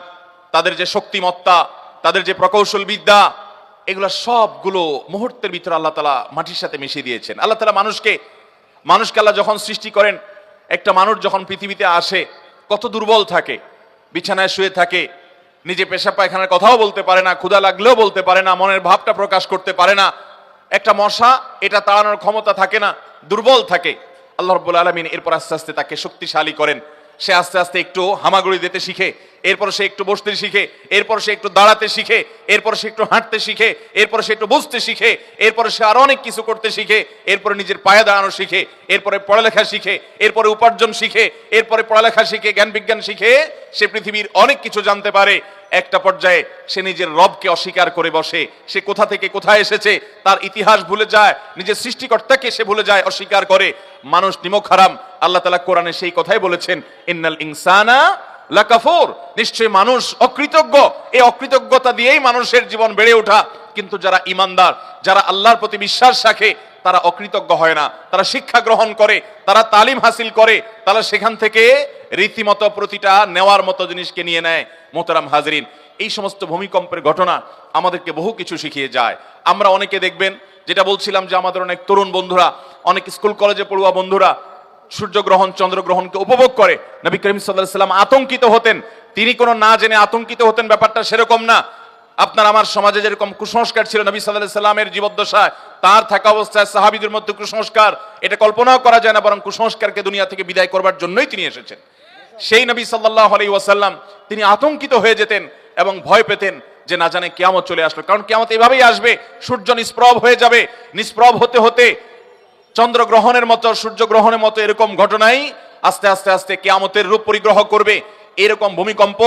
তাদের যে শক্তিমত্তা, তাদের যে প্রকৌশল বিদ্যা, এগুলা সবগুলো মুহূর্তের ভিতরে আল্লাহ তাআলা মাটির সাথে মিশিয়ে দিয়েছেন। আল্লাহ তাআলা মানুষকে আল্লাহ যখন সৃষ্টি করেন, একটা মানুষ যখন পৃথিবীতে আসে কত দুর্বল থাকে, বিছানায় শুয়ে থাকে, নিজে পেশাব পায়খানার কথাও বলতে পারে না, ক্ষুধা লাগলেও বলতে পারে না, মনের ভাবটা প্রকাশ করতে পারে না। একটা মশা এটা তাড়ানোর ক্ষমতা থাকে না, দুর্বল থাকে। আল্লাহ রাব্বুল আলামিন এরপর আস্তে আস্তে তাকে শক্তিশালী করেন। সে আস্তে আস্তে একটু হামাগুড়ি দিতে শিখে, এরপর সে একটু বসতে শিখে, এরপর সে একটু দাঁড়াতে শিখে, এরপর সে একটু হাঁটতে শিখে, এরপর সে একটু বুঝতে শিখে, এরপরে সে আরো অনেক কিছু করতে শিখে, এরপরে নিজের পায়ে দাঁড়ানো শিখে, এরপরে পড়ালেখা শিখে, এরপরে উপার্জন শিখে, এরপরে পড়ালেখা শিখে, জ্ঞান বিজ্ঞান শিখে সে পৃথিবীর অনেক কিছু জানতে পারে। একটা পর্যায়ে সে নিজের রবকে অস্বীকার করে বসে। সে কোথা থেকে কোথায় এসেছে তার ইতিহাস ভুলে যায়, নিজের সৃষ্টিকর্তাকে সে ভুলে যায়, অস্বীকার করে। মানুষ নিমক হারাম। আল্লাহ তাআলা কোরআনে সেই কথাই বলেছেন, ইন্নাল ইনসানা লাকাফুর, নিশ্চয়ই মানুষ অকৃতজ্ঞ। এই অকৃতজ্ঞতা দিয়েই মানুষের জীবন বেড়ে ওঠা। কিন্তু যারা ইমানদার, যারা আল্লাহর প্রতি বিশ্বাস রাখে, তারা অকৃতজ্ঞ হয় না। তারা শিক্ষা গ্রহণ করে, তারা তালিম হাসিল করে, তারা সেখান থেকে রীতিমতো প্রতিটা নেওয়ার মতো জিনিসকে নিয়ে নেয়। মোহতারাম হাজরিন, এই সমস্ত ভূমিকম্পের ঘটনা আমাদেরকে বহু কিছু শিখিয়ে যায়। আমরা অনেকে দেখবেন, যেটা বলছিলাম যে আমাদের অনেক তরুণ বন্ধুরা, অনেক স্কুল কলেজে পড়ুয়া বন্ধুরা সূর্যগ্রহণ চন্দ্রগ্রহণকে উপভোগ করে। নবী করিম সাল্লাল্লাহু আলাইহি ওয়াসাল্লাম আতঙ্কিত হতেন, তিনি কোনো না জেনে আতঙ্কিত হতেন, ব্যাপারটা সেরকম না। আপনার আমার সমাজে যেরকম কুসংস্কার ছিল নবী সাল্লাল্লাহু আলাইহি ওয়াসাল্লামের জীবদ্দশায়, তার থাকা অবস্থায় সাহাবীদের মধ্যে কুসংস্কার, এটা কল্পনাও করা যায় না, বরং কুসংস্কারকে দুনিয়া থেকে বিদায় করবার জন্যই তিনি এসেছেন। সেই নবী সাল্লাল্লাহু আলাইহি ওয়াসাল্লাম তিনি আতঙ্কিত হয়ে যেতেন এবং ভয় পেতেন যে না জানে কিয়ামত চলে আসলো। কারণ কিয়ামত এভাবেই আসবে, সূর্য নিষ্প্রভ হয়ে যাবে, নিষ্প্রভ হতে হতে চন্দ্রগ্রহণের মতো, সূর্যগ্রহণের মতো এরকম ঘটনাই আস্তে আস্তে আস্তে কিয়ামতের রূপ পরিগ্রহ করবে। এরকম ভূমিকম্প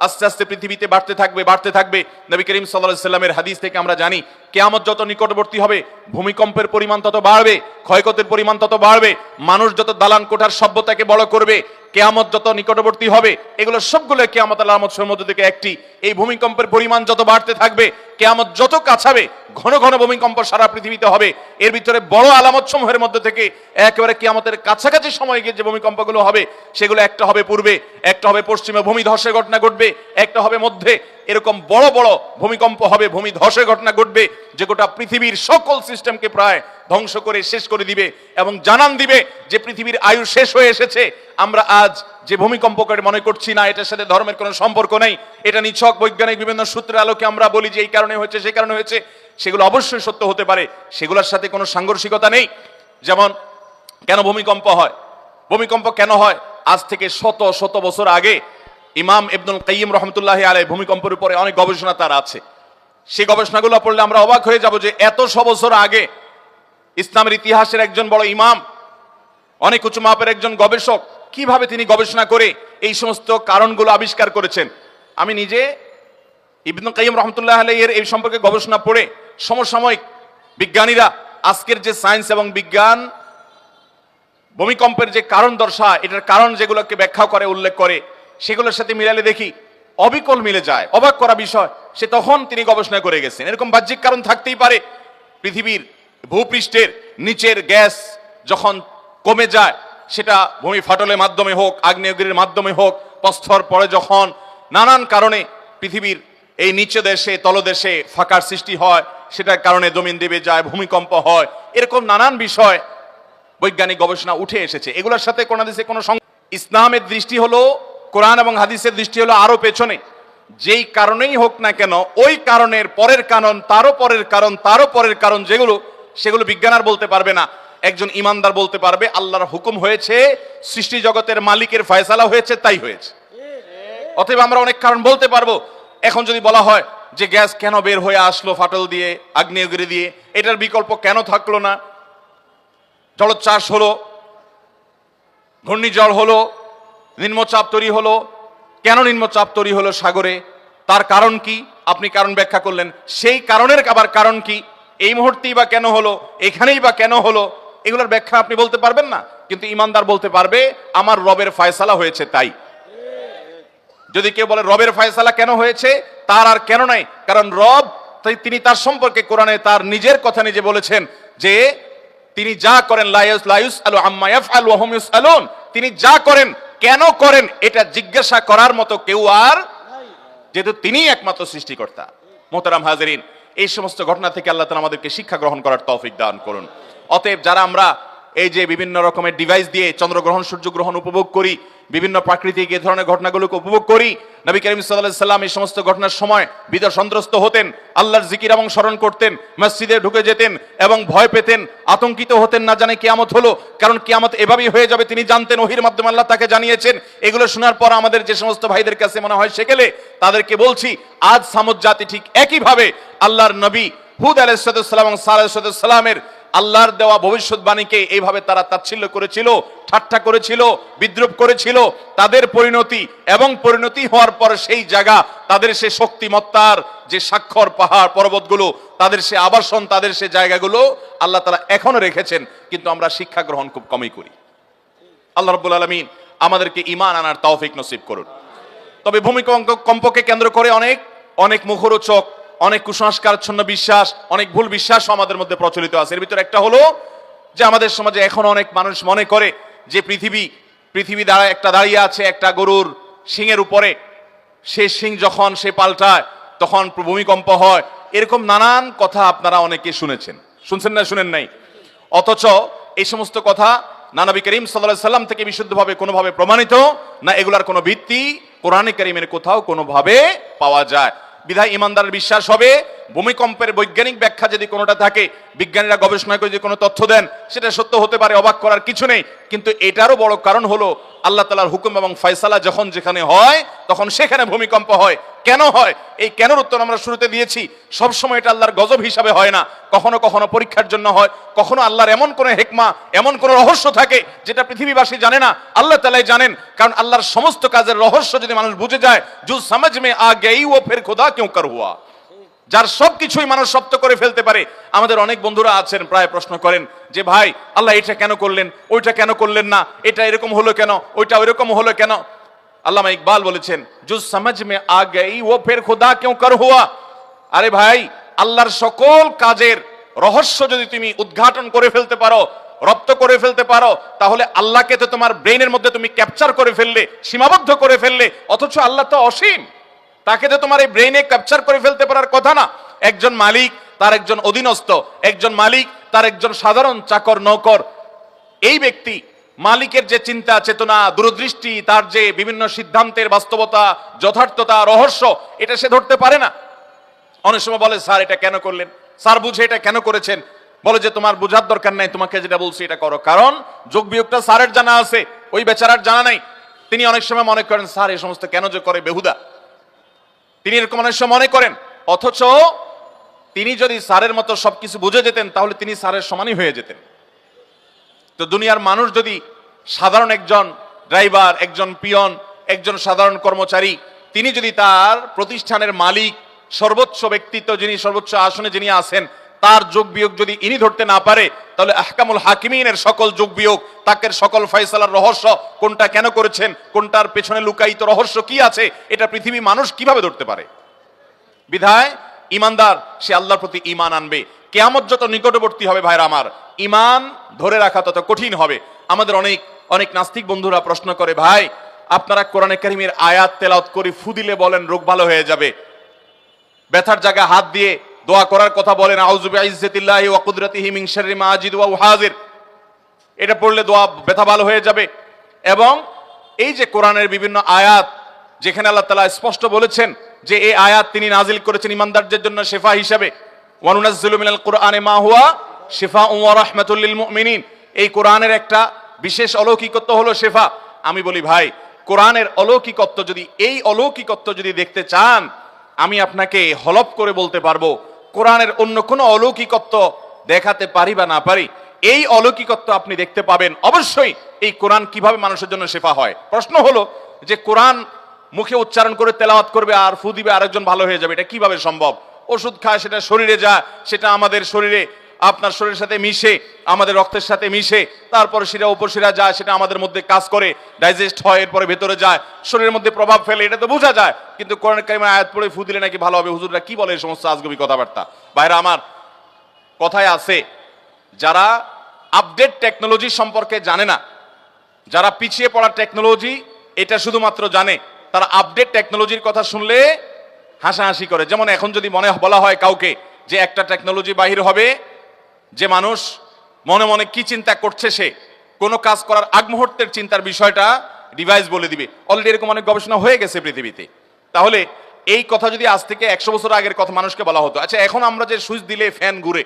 আস্তে আস্তে পৃথিবীতে বাড়তে থাকবে। নবী করিম সাল্লাল্লাহু আলাইহি ওয়াসাল্লামের হাদিস থেকে আমরা জানি, কিয়ামত যত নিকটবর্তী হবে ভূমিকম্পের পরিমাণ তত বাড়বে, ক্ষয়ক্ষতির পরিমাণ তত বাড়বে। মানুষ যত দালান কোঠার সভ্যতাকে বড় করবে, কিয়ামত যত নিকটবর্তী হবে, এগুলো সবগুলো কিয়ামত আলামতের মধ্যে থেকে একটি। এই ভূমিকম্পের পরিমাণ যত বাড়তে থাকবে, কিয়ামত যত কাছাবে, ঘন ঘন ভূমিকম্প সারা পৃথিবীতে হবে। এর ভিতরে বড় আলামত সমূহের মধ্যে থেকে একেবারে কিয়ামতের কাছাকাছি সময় গিয়ে যে ভূমিকম্পগুলো হবে, সেগুলো একটা হবে পূর্বে, একটা হবে পশ্চিমে ভূমি ধসের ঘটনা ঘটবে, একটা হবে মধ্যে। এরকম বড় বড় ভূমিকম্প হবে, ভূমি ধসের ঘটনা ঘটবে, যে গোটা পৃথিবীর সকল সিস্টেমকে প্রায় ধ্বংস করে শেষ করে দিবে এবং জানান দিবে যে পৃথিবীর আয়ু শেষ হয়ে এসেছে। আমরা আজ যে ভূমিকম্পকে মনে করছি না, এটার সাথে ধর্মের কোনো সম্পর্ক নেই, এটা নিছক বৈজ্ঞানিক বিভিন্ন সূত্রের আলোকে আমরা বলি যে এই কারণে হয়েছে, সেই কারণে হয়েছে, সেগুলো অবশ্যই সত্য হতে পারে, সেগুলোর সাথে কোনো সাংঘর্ষিকতা নেই। যেমন কেন ভূমিকম্প হয়, ভূমিকম্প কেন হয়? আজ থেকে শত শত বছর আগে ইমাম ইবনুল কাইয়িম রহমতুল্লাহ আলাইহি ভূমিকম্পের উপরে অনেক গবেষণা তার আছে। সেই গবেষণাগুলো পড়লে আমরা অবাক হয়ে যাব যে এত বছর আগে ইসলামের ইতিহাসের একজন বড় ইমাম, অনেক উঁচু মাপের একজন গবেষক, কিভাবে তিনি গবেষণা করে এই সমস্ত কারণগুলো আবিষ্কার করেছেন। আমি নিজে ইবনুল কাইয়িম রহমতুল্লাহ আলাইহির এই সম্পর্কে গবেষণা পড়ে সমসাময়িক বিজ্ঞানীরা আজকের যে সায়েন্স এবং বিজ্ঞান ভূমিকম্পের যে কারণ দর্শায়, এটার কারণ যেগুলোকে ব্যাখ্যা করে, উল্লেখ করে, সেগুলোর সাথে মিলালে দেখি অবিকল মিলে যায়। অবাক করা বিষয়, সে তখন তিনি গবেষণা করে গেছেন। এরকম বাহ্যিক কারণ থাকতেই পারে। পৃথিবীর ভূপৃষ্ঠের নিচের গ্যাস যখন কমে যায়, সেটা ভূমি ফাটলের মাধ্যমে হোক, আগ্নেয়গিরির মাধ্যমে হোক, প্রস্তর পরে যখন নানান কারণে পৃথিবীর এই নিচে দেশে তলদেশে ফাঁকার সৃষ্টি হয়, সেটার কারণে জমিন দেবে যায়, ভূমিকম্প হয়। এরকম নানান বিষয় বৈজ্ঞানিক গবেষণা উঠে এসেছে। এগুলোর সাথে কোন হাদিসে কোনো ইসলামের দৃষ্টি হলো, কোরআন এবং হাদিসের দৃষ্টি হলো আরো পেছনে। যেই কারণেই হোক না কেন, ওই কারণের পরের কারণ, তারও পরের কারণ, তারও পরের কারণ, যেগুলো সেগুলো বিজ্ঞান আর বলতে পারবে না। একজন ইমানদার বলতে পারবে আল্লাহর হুকুম হয়েছে, সৃষ্টি জগতের মালিকের ফয়সালা হয়েছে, তাই হয়েছে। অতএব আমরা অনেক কারণ বলতে পারবো। এখন যদি বলা হয় যে গ্যাস কেন বের হয়ে আসলো ফাটল দিয়ে, আগ্নেয়গিরি দিয়ে, এটার বিকল্প কেন থাকলো না? জলোচ্ছ্বাস হলো, ঘূর্ণিঝড় হলো, নিম্নচাপ তৈরি হলো, কেন নিম্নচাপ তৈরি হলো সাগরে, তার কারণ কি? আপনি কারণ ব্যাখ্যা করলেন, সেই কারণের আবার কারণ কি? এই মুহূর্তেই বা কেন হলো, এখানেই বা কেন হলো? এগুলোর ব্যাখ্যা আপনি বলতে পারবেন না। কিন্তু ইমানদার বলতে পারবে আমার রবের ফয়সালা হয়েছে তাই। যদি কেউ বলে রবের ফয়সালা কেন হয়েছে, তার আর কেন নাই, কারণ রব তিনি তার সম্পর্কে কোরআনে তার নিজের কথা নিজে বলেছেন যে তিনি যা করেন লা ইউসআলু আম্মা ইয়াফআলু ওয়া হুম ইউসআলুন, তিনি যা করেন কেন করেন এটা জিজ্ঞাসা করার মতো কেউ আর, যেহেতু তিনিই একমাত্র সৃষ্টিকর্তা। মোহতারাম হাজেরিন, এই সমস্ত ঘটনা থেকে আল্লাহ তাআলা আমাদেরকে শিক্ষা গ্রহণ করার তৌফিক দান করুন। অতএব যারা আমরা এই যে বিভিন্ন রকমের ডিভাইস দিয়ে চন্দ্রগ্রহণ সূর্যগ্রহণ উপভোগ করি, বিভিন্ন প্রাকৃতিক এই ধরনের ঘটনাগুলোকে উপভোগ করি, নবী করিম সাল্লাল্লাহু আলাইহি সাল্লাম এই সমস্ত ঘটনার সময় বিদ সন্ত্রস্ত হতেন, আল্লাহর জিকির এবং স্মরণ করতেন, মসজিদে ঢুকে যেতেন এবং ভয় পেতেন, আতঙ্কিত হতেন, না জানে কিয়ামত হলো। কারণ কিয়ামত এভাবেই হয়ে যাবে তিনি জানতেন, ওহীর মাধ্যমে আল্লাহ তাকে জানিয়েছেন। এগুলো শোনার পর আমাদের যে সমস্ত ভাইদের কাছে মনে হয় সেকেলে, তাদেরকে বলছি আজ সামুদ জাতি ঠিক একইভাবে আল্লাহর নবী হুদ আলাইহিস সালাম এবং সালেহ আলাইহিস সালামের আল্লাহর দেওয়া ভবিষ্যৎবাণীকে এইভাবে তারা তাচ্ছিল্য করেছিল, ঠাট্টা করেছিল, বিদ্রুপ করেছিল। তাদের পরিণতি এবং পরিণতি হওয়ার পর সেই জায়গা, তাদের সে শক্তিমত্তার যে স্বাক্ষর পাহাড় পর্বতগুলো, তাদের সে আবাসন, তাদের সে জায়গাগুলো আল্লাহ তাআলা এখনো রেখেছেন, কিন্তু আমরা শিক্ষা গ্রহণ খুব কমই করি। আল্লাহ রাব্বুল আলামিন আমাদেরকে ঈমান আনার তৌফিক নসিব করুন। তবে ভূমিকম্পকে কেন্দ্র করে অনেক অনেক মুখরোচক, অনেক কুসংস্কারাচ্ছন্ন বিশ্বাস, অনেক ভুল বিশ্বাস আমাদের মধ্যে প্রচলিত আছে। এর ভিতরে একটা হলো যে আমাদের সমাজে এখন অনেক মানুষ মনে করে যে পৃথিবী দাঁড়িয়ে আছে একটা গরুর শিংয়ের উপরে, সে শিং যখন সে পাল্টায় তখন ভূমিকম্প হয়। এরকম নানান কথা আপনারা অনেকে শুনেছেন না শুনেন নাই? অথচ এই সমস্ত কথা না নবী করিম সাল্লাল্লাহু আলাইহি সাল্লাম থেকে বিশুদ্ধভাবে কোনোভাবে প্রমাণিত না, এগুলার কোনো ভিত্তি কোরআনে কারীমের কোথাও কোনোভাবে পাওয়া যায়। বিধায় ইমানদারের বিশ্বাস হবে ভূমিকম্পের বৈজ্ঞানিক ব্যাখ্যা যদি কোনোটা থাকে, বিজ্ঞানীরা গবেষণা করে যদি কোনো তথ্য দেন, সেটা সত্য হতে পারে, অবাক করার কিছু নেই। কিন্তু এটারও বড় কারণ হলো আল্লাহ তাআলার হুকুম এবং ফয়সালা যখন যেখানে হয় তখন সেখানে ভূমিকম্প হয়। কেন হয়? এই কেনর উত্তর আমরা শুরুতে দিয়েছি। সবসময় এটা আল্লাহর গজব হিসাবে হয় না, কখনো কখনো পরীক্ষার জন্য হয়, কখনো আল্লাহর এমন কোনো হিকমা, এমন কোনো রহস্য থাকে যেটা পৃথিবীবাসী জানে না, আল্লাহ তাআলাই জানেন। কারণ আল্লাহর সমস্ত কাজের রহস্য যদি মানুষ বুঝে যায়, জু সমঝ মে আ গই ও ফির খুদা কিউ কর হুয়া, যার সবকিছুই মানুষ শব্দ করে ফেলতে পারে। আমাদের অনেক বন্ধুরা আছেন প্রায় প্রশ্ন করেন যে ভাই আল্লাহ এটা কেন করলেন, ওইটা কেন করলেন না, এটা এরকম হলো কেন, ওইটা ওইরকম হলো কেন। আল্লামা ইকবাল বলেছেন जो समझ में आ गई वो फिर खुदा क्यों कर हुआ। আরে ভাই, আল্লাহর সকল কাজের রহস্য যদি তুমি উদ্ঘাটন করে ফেলতে পারো, রপ্ত করে ফেলতে পারো, তাহলে আল্লাহকে তো তোমার ব্রেইনের মধ্যে তুমি ক্যাপচার করে ফেললে, সীমাবদ্ধ করে ফেললে। অথচ আল্লাহ তো অসীম, তাকে তো তোমার এই ব্রেইনে ক্যাপচার করে ফেলতে পারার কথা না। একজন মালিক, তার একজন অধীনস্থ, একজন মালিক, তার একজন সাধারণ চাকর নৌকর, এই ব্যক্তি মালিকের যে চিন্তা চেতনা, দূরদৃষ্টি, তার যে বিভিন্ন সিদ্ধান্তের বাস্তবতা, যথার্থতা, রহস্য, এটা সে ধরতে পারে না। অনেক সময় বলে স্যার এটা কেন করলেন, স্যার বুঝে এটা কেন করেছেন। বলে যে তোমার বোঝার দরকার নাই, তোমাকে যেটা বলছি এটা করো। কারণ যোগ বিয়োগটা স্যারের জানা আছে, ওই বেচারার জানা নাই। তিনি অনেক সময় মনে করেন স্যার এই সমস্ত কেন যে করে বেহুদা, তিনি এরকম অনেক সময় মনে করেন। অথচ তিনি যদি স্যারের মতো সবকিছু বুঝে যেতেন তাহলে তিনি স্যারের সমানই হয়ে যেতেন। তো দুনিয়ার মানুষ যদি সাধারণ একজন ড্রাইভার, একজন পিয়ন, একজন সাধারণ কর্মচারী, তিনি যদি তার প্রতিষ্ঠানের মালিক, সর্বোচ্চ ব্যক্তিত্ব যিনি সর্বোচ্চ আসনে যিনি আছেন, তার যোগ বিয়োগ যদি ইনি ধরতে না পারে, তাহলে আহকামুল হাকিমিনের সকল যোগ বিয়োগ, তাকের সকল ফয়সালার রহস্য, কোনটা কেন করেছেন, কোনটার পেছনে লুকায়িত রহস্য কি আছে, এটা পৃথিবী মানুষ কিভাবে ধরতে পারে। বিধায় ইমানদার সে আল্লাহর প্রতি ঈমান আনবে। কিয়ামত যত নিকটবর্তী হবে ভাইরা আমার, ঈমান ধরে রাখা তত কঠিন হবে। আমাদের অনেক অনেক নাস্তিক বন্ধুরা প্রশ্ন করে, ভাই আপনারা কোরআনে কারীমের আয়াত তেলাওয়াত করে ফু দিলে বলেন রোগ ভালো হয়ে যাবে, ব্যথার জায়গায় হাত দিয়ে দোয়া করার কথা বলেন আউযু বিইজ্জাতিল্লাহি ওয়া কুদরাতিহি মিন শাররি মা আজিদু ওয়া উহাজির, এটা পড়লে দোয়া ব্যথা ভালো হয়ে যাবে। এবং এই যে কোরআনের বিভিন্ন আয়াত, যেখানে আল্লাহ তাআলা স্পষ্ট বলেছেন যে এই আয়াত তিনি নাজিল করেছেন ইমানদারদের জন্য শিফা হিসেবে, ওয়া নুনাজ্জিলু মিনাল কুরআনি মা হুয়া শিফাউন ওয়া রাহমাতুল লিল মুমিনিন। এই কোরআনের একটা বিশেষ অলৌকিকত্ব হলো শিফা। আমি বলি ভাই, কোরআনের অলৌকিকত্ব যদি, এই অলৌকিকত্ব যদি দেখতে চান, আমি আপনাকে হলফ করে বলতে পারবো কোরআনের অন্য কোনো অলৌকিকত্ব দেখাতে পারি বা না পারি, এই অলৌকিকত্ব আপনি দেখতে পাবেন অবশ্যই এই কোরআন কিভাবে মানুষের জন্য শেফা হয়। প্রশ্ন হলো যে কোরআন মুখে উচ্চারণ করে তেলাওয়াত করবে আর ফু দিবে আরেকজন ভালো হয়ে যাবে, এটা কিভাবে সম্ভব? ওষুধ খায়, সেটা শরীরে যায়, সেটা আমাদের শরীরে, আপনার শরীরের সাথে মিশে, আমাদের রক্তের সাথে মিশে, তারপরে সেটা উপশিরা যায়, সেটা আমাদের মধ্যে কাজ করে, ডাইজেস্ট হয়, এরপরে ভেতরে যায়, শরীরের মধ্যে প্রভাব ফেলে, এটা তো বোঝা যায়। কিন্তু কোরআন কারীমের আয়াত পড়ে ফু দিলে নাকি ভালো হবে, হুজুররা কি বলে এই সমস্ত আজগবি কথাবার্তা। ভাইরা আমার, কথায় আছে যারা আপডেট টেকনোলজি সম্পর্কে জানে না, যারা পিছিয়ে পড়া টেকনোলজি এটা শুধুমাত্র জানে, তারা আপডেট টেকনোলজির কথা শুনলে হাসাহাসি করে। যেমন এখন যদি বলা হয় কাউকে যে একটা টেকনোলজি বাহির হবে, যে মানুষ মনে মনে কি চিন্তা করছে, সে কোনো কাজ করার আগ মুহূর্তের চিন্তার বিষয়টা ডিভাইস বলে দিবে। অলরেডি এরকম অনেক গবেষণা হয়ে গেছে পৃথিবীতে। তাহলে এই কথা যদি আজ থেকে 100 বছর আগের কথা মানুষকে বলা হতো, আচ্ছা এখন আমরা যে সুইচ দিলে ফ্যান ঘুরে,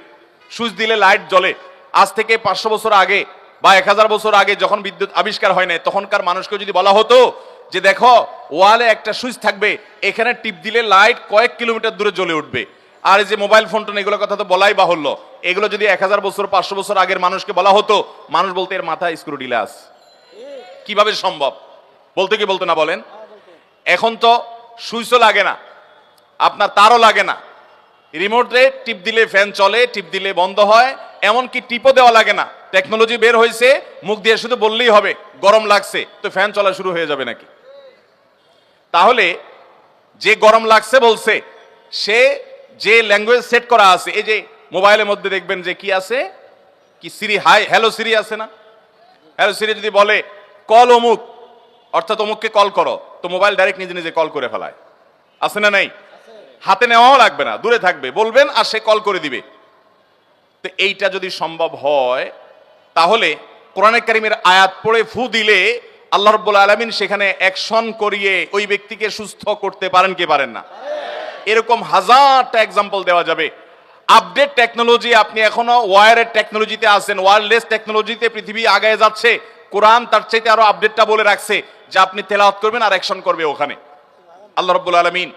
সুইচ দিলে লাইট জ্বলে, আজ থেকে 500 বছর আগে বা 1000 বছর আগে যখন বিদ্যুৎ আবিষ্কার হয় নাই, তখনকার মানুষকে যদি বলা হতো যে দেখো ওয়ালে একটা সুইচ থাকবে, এখানে টিপ দিলে লাইট কয়েক কিলোমিটার দূরে জ্বলে উঠবে, আর এই যে মোবাইল ফোন টোন এগুলোর কথা তো বলাই বাহুল্য, এগুলো যদি 1000 বছর 500 বছর আগের মানুষকে বলা হতো, মানুষ বলতে এর মাথায় স্ক্রুডিলাস, কিভাবে সম্ভব? বলতে কি বলতো না বলেন? এখন তো সুইচও লাগে না, আপনার তারও লাগে না, রিমোটে টিপ দিলে ফ্যান চলে, টিপ দিলে বন্ধ হয়, এমনকি টিপও দেওয়া লাগে না। টেকনোলজি বের হয়েছে, মুখ দিয়ে শুধু বললেই হবে গরম লাগছে, তো ফ্যান চলা শুরু হয়ে যাবে নাকি? তাহলে যে গরম লাগছে বলছে, সে যে ল্যাঙ্গুয়েজ সেট করা আছে, এই যে মোবাইলের মধ্যে দেখবেন যে কি আছে, কি সিরি, হাই হ্যালো সিরি আছে না, হ্যালো সিরি যদি বলে কল অমুক, অর্থাৎ অমুককে কল করো, তো মোবাইল ডাইরেক্ট নিজে নিজে কল করে ফেলায়, আছে না নাই? হাতে নেওয়াও লাগবে না, দূরে থাকবে, বলবেন আর সে কল করে দিবে। তো এইটা যদি সম্ভব হয়, তাহলে কোরআনে কারীমের আয়াত পড়ে ফু দিলে আল্লাহ রাব্বুল আলামিন সেখানে অ্যাকশন করিয়ে ওই ব্যক্তিকে সুস্থ করতে পারেন কি পারেন না? এরকম হাজারটা এক্সাম্পল দেওয়া যাবে। আপডেট টেকনোলজি, আপনি এখনো ওয়্যারের টেকনোলজিতে আছেন, ওয়্যারলেস টেকনোলজিতে পৃথিবী আগায় যাচ্ছে। কোরআন তার চাইতে আরো আপডেটটা বলে রাখছে যে আপনি তেলাওয়াত করবেন আর অ্যাকশন করবে ওখানে। আল্লাহ রাব্বুল আলামিন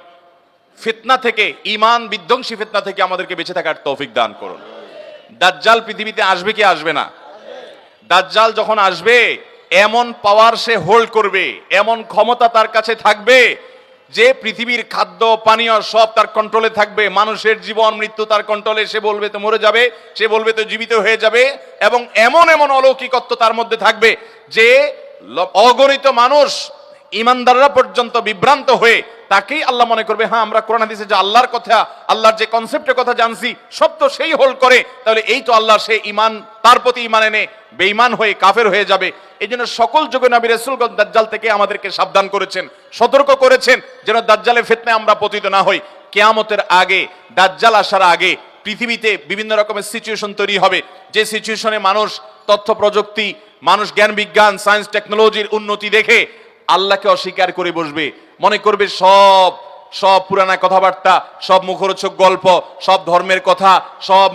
ফিতনা থেকে, ঈমান বিধ্বংসী ফিতনা থেকে আমাদেরকে বেঁচে থাকার তৌফিক দান করুন। দাজ্জাল পৃথিবীতে আসবে কি আসবে না? দাজ্জাল যখন আসবে, এমন পাওয়ার সে হোল্ড করবে, এমন ক্ষমতা তার কাছে থাকবে যে পৃথিবীর খাদ্য পানীয় সব তার কন্ট্রোলে থাকবে, মানুষের জীবন মৃত্যু তার কন্ট্রোলে, সে বলবে তো মরে যাবে, সে বলবে তো জীবিত হয়ে যাবে, এবং এমন এমন অলৌকিকত্ব তার মধ্যে থাকবে যে অগণিত মানুষ ইমানদাররা পর্যন্ত বিভ্রান্ত হয়ে তাকেই আল্লাহ মনে করবে, হ্যাঁ আমরা কোরআন হাদিসে যে আল্লাহর কথা, আল্লাহর যে কনসেপ্টের কথা জানছি সব তো সেই হোল্ড করে, তাহলে এই তো আল্লাহ, সে ইমান, তার প্রতি ইমান এনে বেঈমান হয়ে কাফের হয়ে যাবে। এই জন্য সকল যুগে নবী রাসূলগণ দাজ্জাল থেকে আমাদেরকে সাবধান করেছেন, সতর্ক করেছেন, যেন দাজ্জালের ফিতনায় আমরা পতিত না হই। কিয়ামতের আগে, দাজ্জাল আসার আগে পৃথিবীতে বিভিন্ন রকমের সিচুয়েশন তৈরি হবে, যে সিচুয়েশনে মানুষ তথ্য প্রযুক্তি, মানুষ জ্ঞান বিজ্ঞান, সায়েন্স টেকনোলজির উন্নতি দেখে আল্লাহকে অস্বীকার করে বসবে, মনে করবে সব সব পুরানা কথাবার্তা, সব মুখরোচক গল্প, সব ধর্মের কথা, সব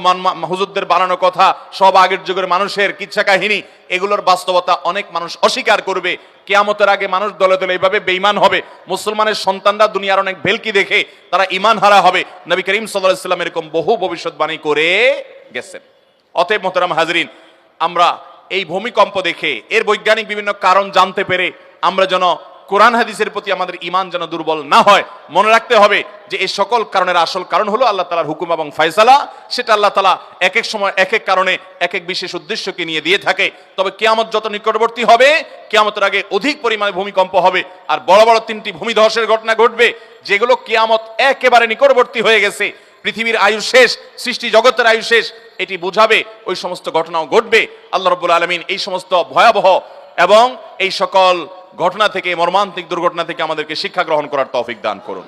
হুজুরদের বানানো কথা, সব আগের যুগের মানুষের কিচ্ছা কাহিনী, এগুলোর বাস্তবতা অনেক মানুষ অস্বীকার করবে। কিয়ামতের আগে মানুষ দলে দলে এইভাবে বেঈমান হবে, মুসলমানের সন্তানরা দুনিয়ার অনেক ভেলকি দেখে তারা ঈমান হারা হবে। নবী করিম সাল্লাল্লাহু আলাইহি ওয়াসাল্লাম এরকম বহু ভবিষ্যৎবাণী করে গেছেন। অতএব মোহতারাম হাজরিন, আমরা এই ভূমিকম্প দেখে এর বৈজ্ঞানিক বিভিন্ন কারণ জানতে পেরে আমরা যেন কোরআন হাদিসের প্রতি আমাদের ঈমান যেন দুর্বল না হয়, মনে রাখতে হবে যে এই সকল কারণের আসল কারণ হলো আল্লাহ তাআলার হুকুম এবং ফয়সালা। সেটা আল্লাহ তাআলা এক এক সময় এক এক কারণে এক এক বিশেষ উদ্দেশ্যকে নিয়ে দিয়ে থাকে। তবে কিয়ামত যত নিকটবর্তী হবে, কিয়ামতের আগে অধিক পরিমাণে ভূমিকম্প হবে, আর বড় বড় 3টি ভূমিধসের ঘটনা ঘটবে, যেগুলো কিয়ামত একেবারে নিকটবর্তী হয়ে গেছে, পৃথিবীর আয়ু শেষ, সৃষ্টি জগতের আয়ু শেষ, এটি বুঝাবে ওই সমস্ত ঘটনাও ঘটবে। আল্লাহ রাব্বুল আলামিন এই সমস্ত ভয়াবহ এবং এই সকল ঘটনা থেকে, মর্মান্তিক দুর্ঘটনা থেকে আমাদেরকে শিক্ষা গ্রহণ করার তৌফিক দান করুন।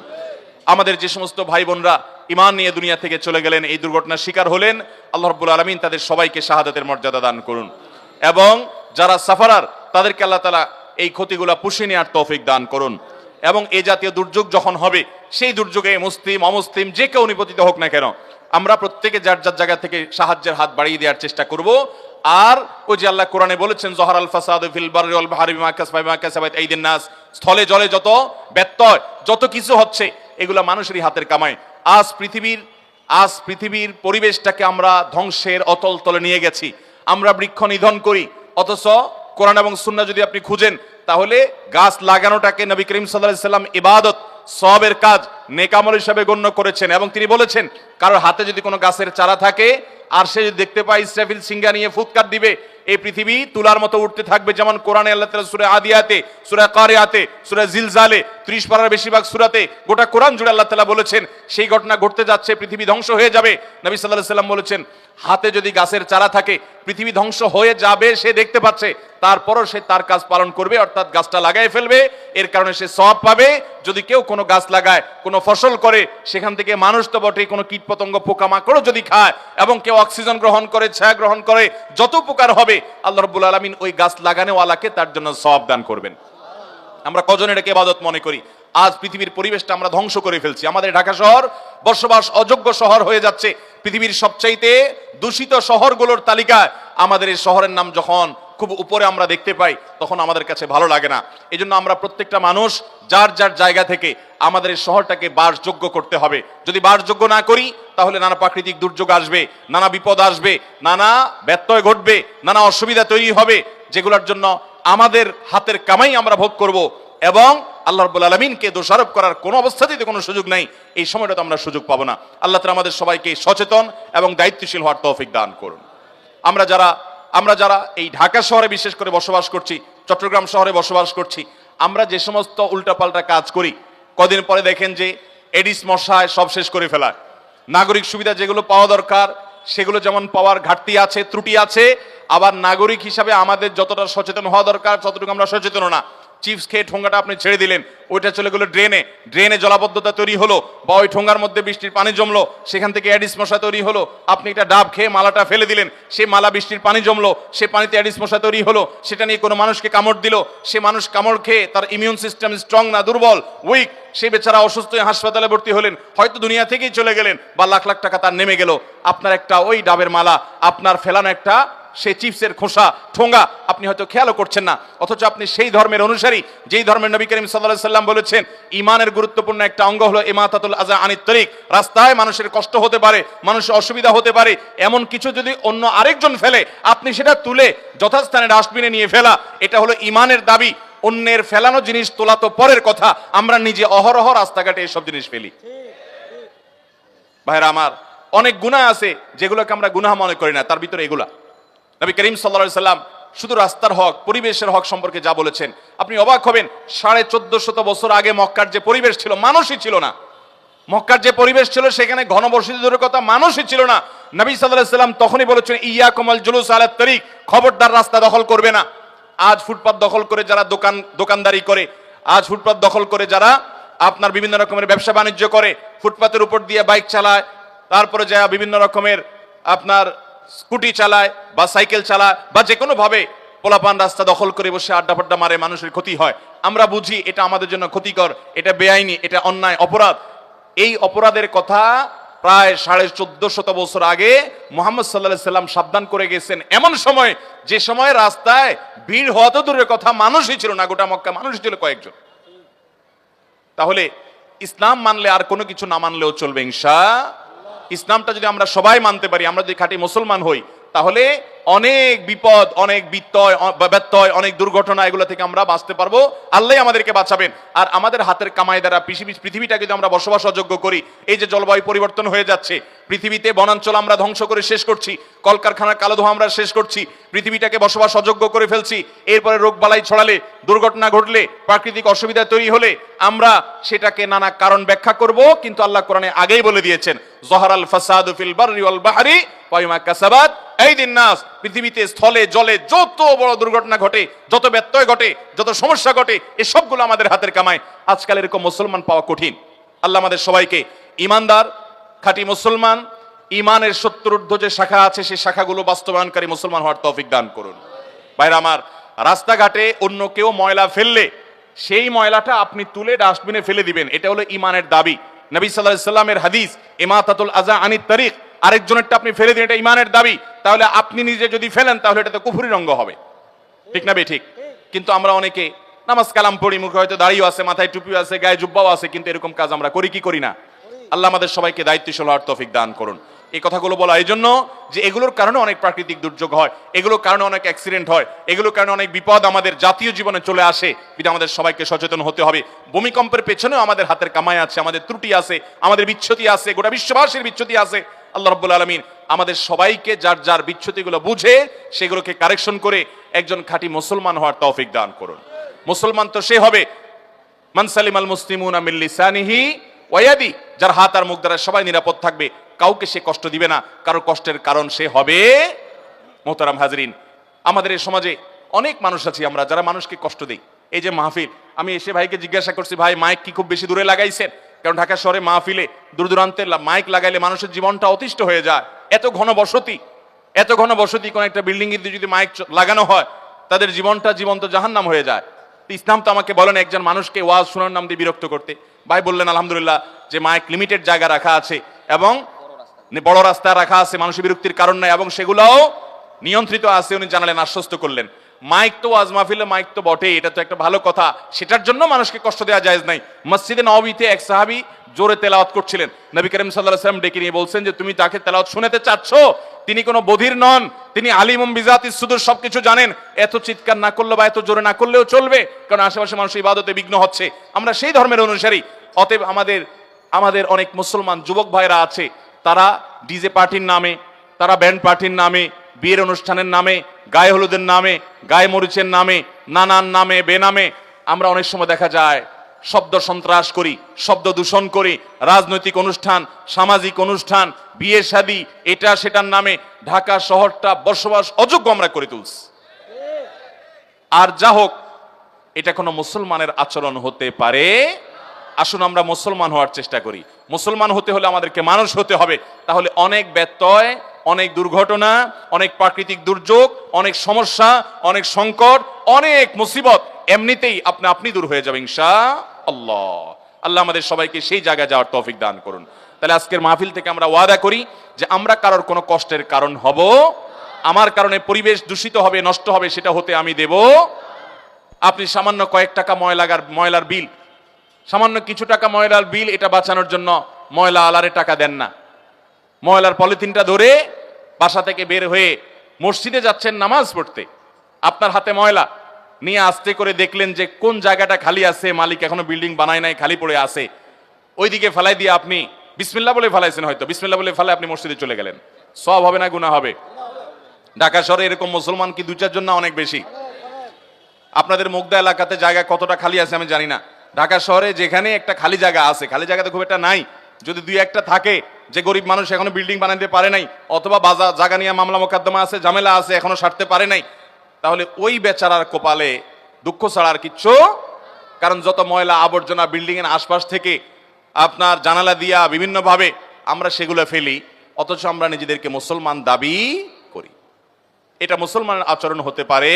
আমাদের যে সমস্ত ভাই বোনরা ঈমান নিয়ে দুনিয়া থেকে চলে গেলেন, এই দুর্ঘটনার শিকার হলেন, আল্লাহ রাব্বুল আলামিন তাদের সবাইকে শাহাদাতের মর্যাদা দান করুন, এবং যারা সাফারার তাদেরকে আল্লাহ তাআলা এই ক্ষতিগুলো পুষিয়ে নেওয়ার তৌফিক দান করুন। এবং এই জাতীয় দুর্যোগ যখন হবে, সেই দুর্যোগে মুসলিম অমুসলিম যে কেউ নিপতিত হোক না কেন, আমরা প্রত্যেকে যার যার জায়গা থেকে সাহায্যের হাত বাড়িয়ে দেওয়ার চেষ্টা করব। আর ওই যে আল্লাহ কোরআনে বলেছেন, জহরাল ফাসাদু ফিল বাররি ওয়াল বাহরি বিমা কাসাবাত আইদিন নাস, স্থলে জলে যত ব্যত্যয়, যত কিছু হচ্ছে, এগুলা মানুষেরই হাতের কামাই। আজ পৃথিবীর পরিবেশটাকে আমরা ধ্বংসের অতল তলে নিয়ে গেছি। আমরা বৃক্ষ নিধন করি, অথচ কোরআন এবং সুন্নাহ যদি আপনি খুঁজেন, তাহলে গাছ লাগানোটাকে নবী করিম সাল্লাল্লাহু আলাইহি সাল্লাম ইবাদত, সওয়াবের কাজ, নেক আমল হিসেবে গণ্য করেছেন। এবং তিনি বলেছেন, কারোর হাতে যদি কোনো গাছের চারা থাকে আর সে যদি দেখতে পায় ইসরাফিল সিঙ্গা নিয়ে ফুৎকার দিবে, এই পৃথিবী তুলার মতো উঠতে থাকবে। যেমন কোরআনে আল্লাহ তাআলা সূরা আদিয়াতে, সূরা কারিয়াতে, সূরা জিলজালে, 30 পারার বেশিরভাগ সূরাতে, গোটা কোরআন জুড়ে আল্লাহ তাআলা বলেছেন সেই ঘটনা ঘটতে যাচ্ছে, পৃথিবী ধ্বংস হয়ে যাবে। নবী সাল্লাল্লাহু আলাইহি সাল্লাম বলেছেন, হাতে যদি গাছের চারা থাকে, পৃথিবী ধ্বংস হয়ে যাবে সে দেখতে পাচ্ছে, তারপরও সে তার কাজ পালন করবে, অর্থাৎ গাছটা লাগাই ফেলবে, এর কারণে সে সওয়াব পাবে। যদি কেউ কোনো গাছ লাগায়, কোনো ফসল করে, সেখান থেকে মানুষ তো বটে, কোনো কীটপতঙ্গ পোকামাকড়ও যদি খায়, এবং কেউ অক্সিজেন গ্রহণ করে, ছায়া গ্রহণ করে, যত উপকার হবে, আল্লাহ রাব্বুল আলামিন ওই গাছ লাগানোওয়ালাকে তার জন্য সওয়াব দান করবেন। আমরা কজন এটাকে ইবাদত মনে করি? আজ পৃথিবীর পরিবেশটা আমরা ধ্বংস করে ফেলছি। আমাদের ঢাকা শহর বসবাস অযোগ্য শহর হয়ে যাচ্ছে। পৃথিবীর সবচাইতে দূষিত শহরগুলোর তালিকায় আমাদের এই শহরের নাম যখন খুব উপরে আমরা দেখতে পাই, তখন আমাদের কাছে ভালো লাগে না। এই জন্য আমরা প্রত্যেকটা মানুষ যার যার জায়গা থেকে আমাদের এই শহরটাকে বাসযোগ্য করতে হবে। যদি বাসযোগ্য না করি, তাহলে নানা প্রাকৃতিক দুর্যোগ আসবে, নানা বিপদ আসবে, নানা ব্যত্যয় ঘটবে, নানা অসুবিধা তৈরি হবে, যেগুলোর জন্য আমাদের হাতের কামাই আমরা ভোগ করব, এবং আল্লাহ রাব্বুল আলামিনকে দোষারোপ করার কোনো অবস্থাতেই কোনো সুযোগ নাই। এই সময়টা তো আমরা সুযোগ পাবো না। আল্লাহ তাআলা আমাদের সবাইকে সচেতন এবং দায়িত্বশীল হওয়ার তৌফিক দান করুন। আমরা যারা এই ঢাকা শহরে বিশেষ করে বসবাস করছি, চট্টগ্রাম শহরে বসবাস করছি, আমরা যে সমস্ত উল্টাপাল্টা কাজ করি, কদিন পরে দেখেন যে এডিস মশায় সব শেষ করে ফেলায়। নাগরিক সুবিধা যেগুলো পাওয়া দরকার, সেগুলো যেমন পাওয়ার ঘাটতি আছে, ত্রুটি আছে, আবার নাগরিক হিসাবে আমাদের যতটা সচেতন হওয়া দরকার ততটুকু আমরা সচেতন না। চিপস খেয়ে ঠোঙ্গাটা আপনি ছেড়ে দিলেন, ওইটা চলে গেলো ড্রেনে জলাবদ্ধতা তৈরি হলো, বা ওই ঠোঙ্গার মধ্যে বৃষ্টির পানি জমলো, সেখান থেকে অ্যাডিস মশা তৈরি হলো। আপনি একটা ডাব খেয়ে মালাটা ফেলে দিলেন, সে মালা বৃষ্টির পানি জমলো, সে পানিতে অ্যাডিস মশা তৈরি হলো, সেটা নিয়ে কোনো মানুষকে কামড় দিল, সে মানুষ কামড় খেয়ে তার ইমিউন সিস্টেম স্ট্রং না, দুর্বল, উইক, সে বেচারা অসুস্থ হয়ে হাসপাতালে ভর্তি হলেন, হয়তো দুনিয়া থেকেই চলে গেলেন, বা লাখ লাখ টাকা তার নেমে গেল। আপনার একটা ওই ডাবের মালা, আপনার ফেলানো একটা সে চিপসের খোসা, ঠোঙ্গা, আপনি হয়তো খেয়ালও করছেন না, অথচ আপনি সেই ধর্মের অনুসারী, যেই ধর্মের নবী করিম সাল্লাল্লাহু আলাইহি সাল্লাম বলেছেন ঈমানের গুরুত্বপূর্ণ একটা অঙ্গ হলো ইমাতাতুল আযা আনিত তরিক। রাস্তায় মানুষের কষ্ট হতে পারে, মানুষের অসুবিধা হতে পারে, এমন কিছু যদি অন্য আরেকজন ফেলে, আপনি সেটা তুলে যথাস্থানে ডাস্টবিনে নিয়ে ফেলা, এটা হলো ঈমানের দাবি। অন্যের ফেলানো জিনিস তোলা তো পরের কথা, আমরা নিজে অহরহ রাস্তাঘাটে এসব জিনিস ফেলি। ভাইরা আমার, অনেক গুনাহ আছে যেগুলোকে আমরা গুনাহ মনে করি না, তার ভিতরে এগুলা। নবী করিম সাল্লাল্লাহু আলাইহি সাল্লাম শুধু রাস্তার হক, পরিবেশের হক সম্পর্কে যা বলেছেন, আপনি অবাক হবেন। 1450 বছর আগে মক্কার যে পরিবেশ ছিল, মানুষই ছিল না। মক্কার যে পরিবেশ ছিল সেখানে ঘনবসতি দূরের কথা, মানুষই ছিল না। নবী সাল্লাল্লাহু আলাইহি সাল্লাম তখনই বলেছেন, ইয়াকুম আল জুলুস আলা তরিক, খবরদার রাস্তা দখল করবে না। আজ ফুটপাত দখল করে যারা দোকানদারি করে, আজ ফুটপাত দখল করে যারা আপনার বিভিন্ন রকমের ব্যবসা বাণিজ্য করে, ফুটপাতের উপর দিয়ে বাইক চালায়, তারপরে যা বিভিন্ন রকমের আপনার স্কুটি চালায় বা সাইকেল চালায়, বা যে কোনো ভাবে পোলাপান রাস্তা দখল করে বসে আড্ডা ফাড্ডা মারে, মানুষের ক্ষতি হয়। আমরা বুঝি এটা আমাদের জন্য ক্ষতিকর, এটা বেআইনি, এটা অন্যায়, অপরাধ। এই অপরাধের কথা প্রায় 1450 বছর আগে মুহাম্মদ সাল্লাল্লাহু আলাইহি সাল্লাম সাবধান করে গেছেন, এমন সময় যে সময় রাস্তায় ভিড় হওয়া তো দূরের কথা, মানুষই ছিল না। গোটা মক্কা মানুষই ছিল কয়েকজন। তাহলে ইসলাম মানলে আর কোনো কিছু না মানলেও চলবে ইনশাআল্লাহ। ইসলামটা যদি আমরা সবাই মানতে পারি, আমরা যদি খাঁটি মুসলমান হই, তাহলে অনেক বিপদ, অনেক ব্যত্যয়, অনেক দুর্ঘটনা, এগুলো থেকে আমরা বাঁচতে পারবো। আল্লাহ আমাদেরকে বাঁচাবেন। আর আমাদের হাতের কামাই দ্বারা পৃথিবীটাকে যদি আমরা বসবাস অযোগ্য করি, এই যে জলবায়ু পরিবর্তন হয়ে যাচ্ছে, পৃথিবীতে বনাঞ্চল আমরা ধ্বংস করে শেষ করছি, কলকারখানার কালো ধোঁয়া আমরা শেষ করছি, পৃথিবীটাকে বসবাস অযোগ্য করে ফেলছি। এরপরে রোগ বালাই ছড়ালে, দুর্ঘটনা ঘটলে, প্রাকৃতিক অসুবিধা তৈরি হলে আমরা সেটাকে নানা কারণ ব্যাখ্যা করব। কিন্তু আল্লাহ কোরআনে আগেই বলে দিয়েছেন, যহারাল ফাসাদু ফিল বাররি ওয়াল বাহরি বিমা কাসাবাত আইদিন নাস। পৃথিবীতে স্থলে জলে যত বড় দুর্ঘটনা ঘটে, যত ব্যত্যয় ঘটে, যত সমস্যা ঘটে, এসবগুলো আমাদের হাতের কামাই। আজকাল এরকম মুসলমান পাওয়া কঠিন। আল্লাহ আমাদের সবাইকে ইমানদার, খাঁটি মুসলমান, ইমানের 70 ঊর্ধ্ব যে শাখা আছে, সেই শাখাগুলো বাস্তবায়নকারী মুসলমান হওয়ার তৌফিক দান করুন। ভাইরা আমার, রাস্তাঘাটে অন্য কেউ ময়লা ফেললে সেই ময়লাটা আপনি তুলে ডাস্টবিনে ফেলে দিবেন, এটা হলো ইমানের দাবি। নবী সাল্লাল্লাহু আলাইহি সাল্লামের হাদিস, ইমাতাতুল আযা আনিত তারিক, আরেকজনেরটা আপনি ফেলে দিন, এটা ইমানের দাবি। তাহলে আপনি নিজে যদি ফেলেন, তাহলে এটা তো কুফরি রঙ্গ হবে, ঠিক না? ঠিক। কিন্তু আমরা অনেকে নামাজ কালাম পড়ি, মুখে হয়তো দাড়িও আছে, মাথায় টুপিও আছে, গায়ে জুব্বাও আছে, কিন্তু এরকম কাজ আমরা করি কি করি না? আল্লাহ আমাদের সবাইকে দায়িত্বশীল হওয়ার তৌফিক দান করুন। এই কথাগুলো বলা এই জন্য যে এগুলোর কারণে অনেক প্রাকৃতিক দুর্যোগ হয়, এগুলোর কারণে অনেক অ্যাক্সিডেন্ট হয়, এগুলোর কারণে অনেক বিপদ আমাদের জাতীয় জীবনে চলে আসে। কিন্তু আমাদের সবাইকে সচেতন হতে হবে। ভূমিকম্পের পেছনেও আমাদের হাতের কামাই আছে, আমাদের ত্রুটি আছে, আমাদের বিচ্ছুতি আছে, গোটা বিশ্ববাসীর বিচ্ছুতি আছে। আল্লাহ রাব্বুল আলামিন আমাদের সবাইকে যার যার বিচ্ছুতিগুলো বুঝে সেগুলোকে কারেকশন করে একজন খাঁটি মুসলমান হওয়ার তৌফিক দান করুন। মুসলমান তো সে হবে মান সালিমাল মুসলিমুনা মিন লিসানিহি ওয়া ইয়াদি, যার হাত আর মুখ দ্বারা সবাই নিরাপদ থাকবে, কাউকে সে কষ্ট দিবে না, কারো কষ্টের কারণ সে হবে। মোহতারাম হাজরিন, আমাদের এই সমাজে অনেক মানুষ আছে আমরা যারা মানুষকে কষ্ট দেই। এই যে মাহফিল, আমি এসে ভাইকে জিজ্ঞাসা করছি, ভাই মাইক কি খুব বেশি দূরে লাগাইছেন? কারণ ঢাকা শহরে মাহফিলে দূর দূরান্তে মাইক লাগাইলে মানুষের জীবনটা অতিষ্ঠ হয়ে যায়। এত ঘন বসতি, কোন একটা বিল্ডিং এ যদি মাইক লাগানো হয়, তাদের জীবনটা জীবন্ত জাহান্নাম হয়ে যায়। ইসলাম তো আমাকে বলেন একজন মানুষকে ওয়াজ শোনার নাম দিয়ে বিরক্ত করতে। ভাই বললেন আলহামদুলিল্লাহ যে মাইক লিমিটেড জায়গা রাখা আছে এবং বড় রাস্তা রাখা আছে, মানুষের বিরক্তির কারণ নাই, এবং সেগুলোও নিয়ন্ত্রিত আছে, উনি জানালেন, আশ্বস্ত করলেন। মাইক তো ওয়াজ মাহফিলে মাইক তো বটেই, এটা তো একটা ভালো কথা, সেটার জন্য মানুষকে কষ্ট দেওয়া জায়েজ নাই। মসজিদে নববীতে এক সাহাবী জোরে তেলাওয়াত করছিলেন, নবী করিম সাল্লাল্লাহু আলাইহি ওয়াসাল্লাম ডেকে নিয়ে বলছেন যে তুমি তাকে তেলাওয়াত শুনাতে চাচ্ছ? তিনি কোনো বধির নন, তিনি আলিমুম বিজাতিস সুদূর, সবকিছু জানেন। এত চিৎকার না করলে বা এত জোরে না করলেও চলবে, কারণ আশেপাশে মানুষ ইবাদতে বিঘ্ন হচ্ছে। আমরা সেই ধর্মের অনুসারী। অতএব আমাদের অনেক মুসলমান যুবক ভাইরা আছে, তারা ডিজে পার্টির নামে, তারা ব্যান্ড পার্টির নামে, বিয়ের অনুষ্ঠানের নামে, গায়ে হলুদের নামে, গায়ে মরিচের নামে, নানান নামে, বেনামে আমরা অনেক সময় দেখা যায় শব্দ সন্ত্রাস করি, শব্দ দূষণ করি, রাজনৈতিক অনুষ্ঠান, সামাজিক অনুষ্ঠান, বিয়ে শাদী, এটা সেটার নামে ঢাকা শহরটা বসবাস অযোগ্য আমরা করে তুলছি। আর যা হোক, এটা কোনো মুসলমানের আচরণ হতে পারে? আসুন আমরা মুসলমান হওয়ার চেষ্টা করি। মুসলমান হতে হলে আমাদেরকে মানুষ হতে হবে। তাহলে অনেক ব্যত্যয়, অনেক দুর্ঘটনা, অনেক প্রাকৃতিক দুর্যোগ, অনেক সমস্যা, অনেক সংকট, অনেক মুসিবত এমনিতেই আপনি দূর হয়ে যাবে ইনশাআল্লাহ। আল্লাহ আমাদের সবাইকে সেই জায়গায় যাওয়ার তৌফিক দান করুন। তাহলে আজকের মাহফিল থেকে আমরা ওয়াদা করি যে আমরা কারোর কোনো কষ্টের কারণ হব, আমার কারণে পরিবেশ দূষিত হবে, নষ্ট হবে, সেটা হতে আমি দেব। আপনি সামান্য কয়েক টাকা ময়লার বিল, সামান্য কিছু টাকা ময়লার বিল, এটা বাঁচানোর জন্য ময়লা আলারে টাকা দেন না। ময়লার পলিথিনটা ধরে বাসা থেকে বের হয়ে মসজিদে যাচ্ছেন নামাজ পড়তে, আপনার হাতে ময়লা, নিয়ে আস্তে করে দেখলেন যে কোন জায়গাটা খালি আছে, মালিক এখনো বিল্ডিং বানায় নাই, খালি পড়ে আছে, ওইদিকে ফেলাই দিয়ে আপনি বিসমিল্লাহ বলে ফেলাইছেন, হয়তো বিসমিল্লাহ বলে ফেলে আপনি মসজিদে চলে গেলেন, সওয়াব হবে না গুনাহ হবে? ঢাকা শহরে এরকম মুসলমান কি 2-4 না অনেক বেশি? আপনাদের মুগদা এলাকাতে জায়গা কতটা খালি আছে আমি জানি না। ঢাকা শহরে যেখানে একটা খালি জায়গা আছে, খালি জায়গাতে খুব একটা নাই, যদি 2-1টা থাকে যে গরিব মানুষ এখনো বিল্ডিং বানাইতে পারে নাই, অথবা বাজার জায়গা নিয়ে মামলা মোকদ্দমা আছে, ঝামেলা আছে, এখনো সারতে পারে নাই, তাহলে ওই বেচারার কপালে দুঃখ ছাড়া আর কিচ্ছু। কারণ যত ময়লা আবর্জনা বিল্ডিং এর আশপাশ থেকে আপনার জানালা দিয়া বিভিন্ন ভাবে আমরা সেগুলো ফেলি, অথচ আমরা নিজেদেরকে মুসলমান দাবি করি। এটা মুসলমানের আচরণ হতে পারে?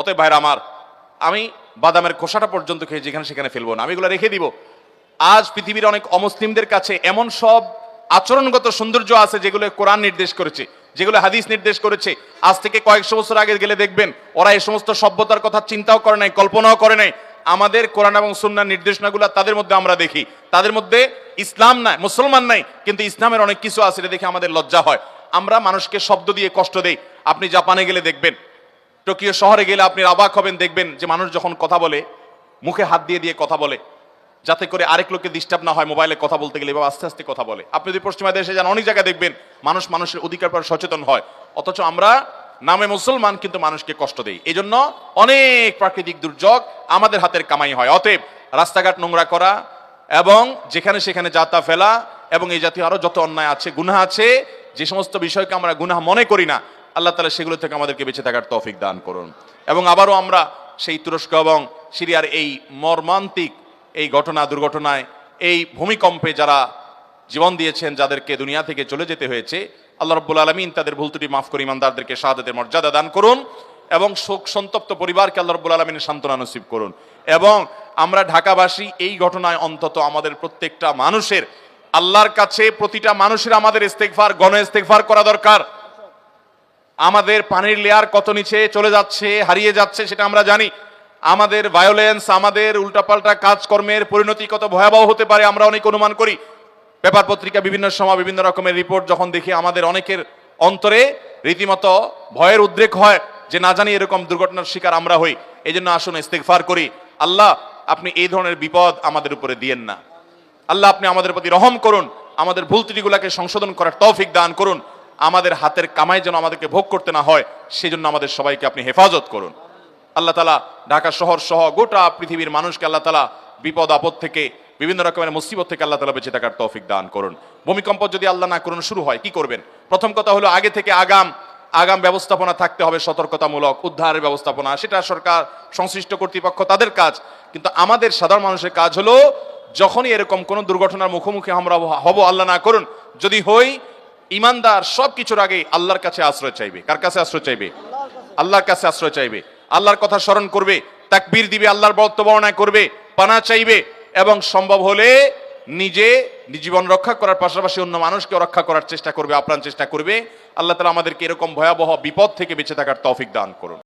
অতএব ভাইরা আমার, আমি বাদামের খোসাটা পর্যন্ত খেয়ে যেখানে সেখানে ফেলবো না, আমি এগুলো রেখে দিব। আজ পৃথিবীর অনেক অমুসলিমদের কাছে এমন সব আচরণগত সৌন্দর্য আছে যেগুলো কোরআন নির্দেশ করেছে, যেগুলো হাদিস নির্দেশ করেছে। আজ থেকে কয়েকশো বছর আগে গেলে দেখবেন ওরা এই সমস্ত সভ্যতার কথা চিন্তাও করে নাই, কল্পনাও করে নাই। আমাদের কোরআন এবং সুন্নাহর নির্দেশনাগুলো তাদের মধ্যে আমরা দেখি, তাদের মধ্যে ইসলাম নাই, মুসলমান নাই, কিন্তু ইসলামের অনেক কিছু আছে, এটা দেখে আমাদের লজ্জা হয়। আমরা মানুষকে শব্দ দিয়ে কষ্ট দেই। আপনি জাপানে গেলে দেখবেন, টোকিও শহরে গেলে আপনি অবাক হবেন, দেখবেন যে মানুষ যখন কথা বলে মুখে হাত দিয়ে দিয়ে কথা বলে, যাতে করে আরেক লোককে ডিস্টার্ব না হয় মোবাইলে কথা বলতে গেলে, এভাবে আস্তে আস্তে কথা বলে। আপনি যদি পশ্চিমা দেশে যান, অনেক জায়গায় দেখবেন মানুষ মানুষের অধিকার পর সচেতন হয়, অথচ আমরা নামে মুসলমান কিন্তু মানুষকে কষ্ট দেই। এই জন্য অনেক প্রাকৃতিক দুর্যোগ আমাদের হাতের কামাই হয়। অতএব রাস্তাঘাট নোংরা করা এবং যেখানে সেখানে যাতা ফেলা এবং এই জাতীয় আরো যত অন্যায় আছে, গুনাহ আছে, যে সমস্ত বিষয়কে আমরা গুনাহ মনে করি না, আল্লাহ তাআলা সেগুলো থেকে আমাদেরকে বেঁচে থাকার তৌফিক দান করুন। এবং আবারও আমরা সেই তুরস্ক এবং সিরিয়ার এই মর্মান্তিক এই ঘটনা, দুর্ঘটনায়, এই ভূমিকম্পে যারা জীবন দিয়েছেন, যাদেরকে দুনিয়া থেকে চলে যেতে হয়েছে, আল্লাহ রাব্বুল আলামিন তাদের ভুল ত্রুটি মাফ করে ইমানদারদেরকে শাহাদাতের মর্যাদা দান করুন এবং শোক সন্তপ্ত পরিবারকে আল্লাহ রাব্বুল আলামিনের সান্ত্বনা নসিব করুন। এবং আমরা ঢাকাবাসী এই ঘটনায় অন্তত আমাদের প্রত্যেকটা মানুষের আল্লাহর কাছে, প্রতিটা মানুষের আমাদের ইস্তেগফার, গণ ইস্তেগফার করা দরকার। আমাদের পানির লেয়ার কত নিচে চলে যাচ্ছে, হারিয়ে যাচ্ছে, সেটা আমরা জানি। আমাদের ভায়োলেন্স, আমাদের উল্টাপাল্টা কাজকর্মের পরিণতি কত ভয়াবহ হতে পারে আমরা অনেক অনুমান করি। পেপার পত্রিকা বিভিন্ন সময় বিভিন্ন রকমের রিপোর্ট যখন দেখি, আমাদের অনেকের অন্তরে রীতিমতো ভয়ের উদ্রেক হয় যে না জানি এরকম দুর্ঘটনার শিকার আমরা হই। এই জন্য আসুন ইস্তেগফার করি। আল্লাহ, আপনি এই ধরনের বিপদ আমাদের উপরে দিয়েন না। আল্লাহ, আপনি আমাদের প্রতি রহম করুন, আমাদের ভুল ত্রুটিগুলোকে সংশোধন করার তৌফিক দান করুন। আমাদের হাতের কামাই যেন আমাদেরকে ভোগ করতে না হয়, সেই জন্য আমাদের সবাইকে আপনি হেফাজত করুন। আল্লাহ তাআলা ঢাকা শহর সহ গোটা পৃথিবীর মানুষকে আল্লাহ তাআলা বিপদ আপদ থেকে, বিভিন্ন রকমের মুসিবত থেকে আল্লাহ তাআলা বেঁচে থাকার তৌফিক দান করুন। ভূমিকম্প যদি আল্লাহ না করুন শুরু হয়, কি করবেন? প্রথম কথা হলো আগে থেকে আগাম ব্যবস্থাপনা থাকতে হবে, সতর্কতামূলক উদ্ধারের ব্যবস্থাপনা। সেটা সরকার, সংশ্লিষ্ট কর্তৃপক্ষ, তাদের কাজ। কিন্তু আমাদের সাধারণ মানুষের কাজ হলো যখনই এরকম কোন দুর্ঘটনার মুখোমুখি আমরা হব, আল্লাহ না করুন যদি হই, ইমানদার সব কিছুর আগে আল্লাহর কাছে আশ্রয় চাইবে। কার কাছে আশ্রয় চাইবে? আল্লাহর কাছে আশ্রয় চাইবে। আল্লাহর কথা স্মরণ করবে, তাকবীর দিবে, আল্লাহর বর্ণনা করবে, পানাহ চাইবে এবং সম্ভব হলে নিজে জীবন রক্ষা করার পাশাপাশি অন্য মানুষকে রক্ষা করার চেষ্টা করবে, আপ্রাণ চেষ্টা করবে। আল্লাহ তাআলা আমাদেরকে এরকম ভয়াবহ বিপদ থেকে বেঁচে থাকার তৌফিক দান করুন।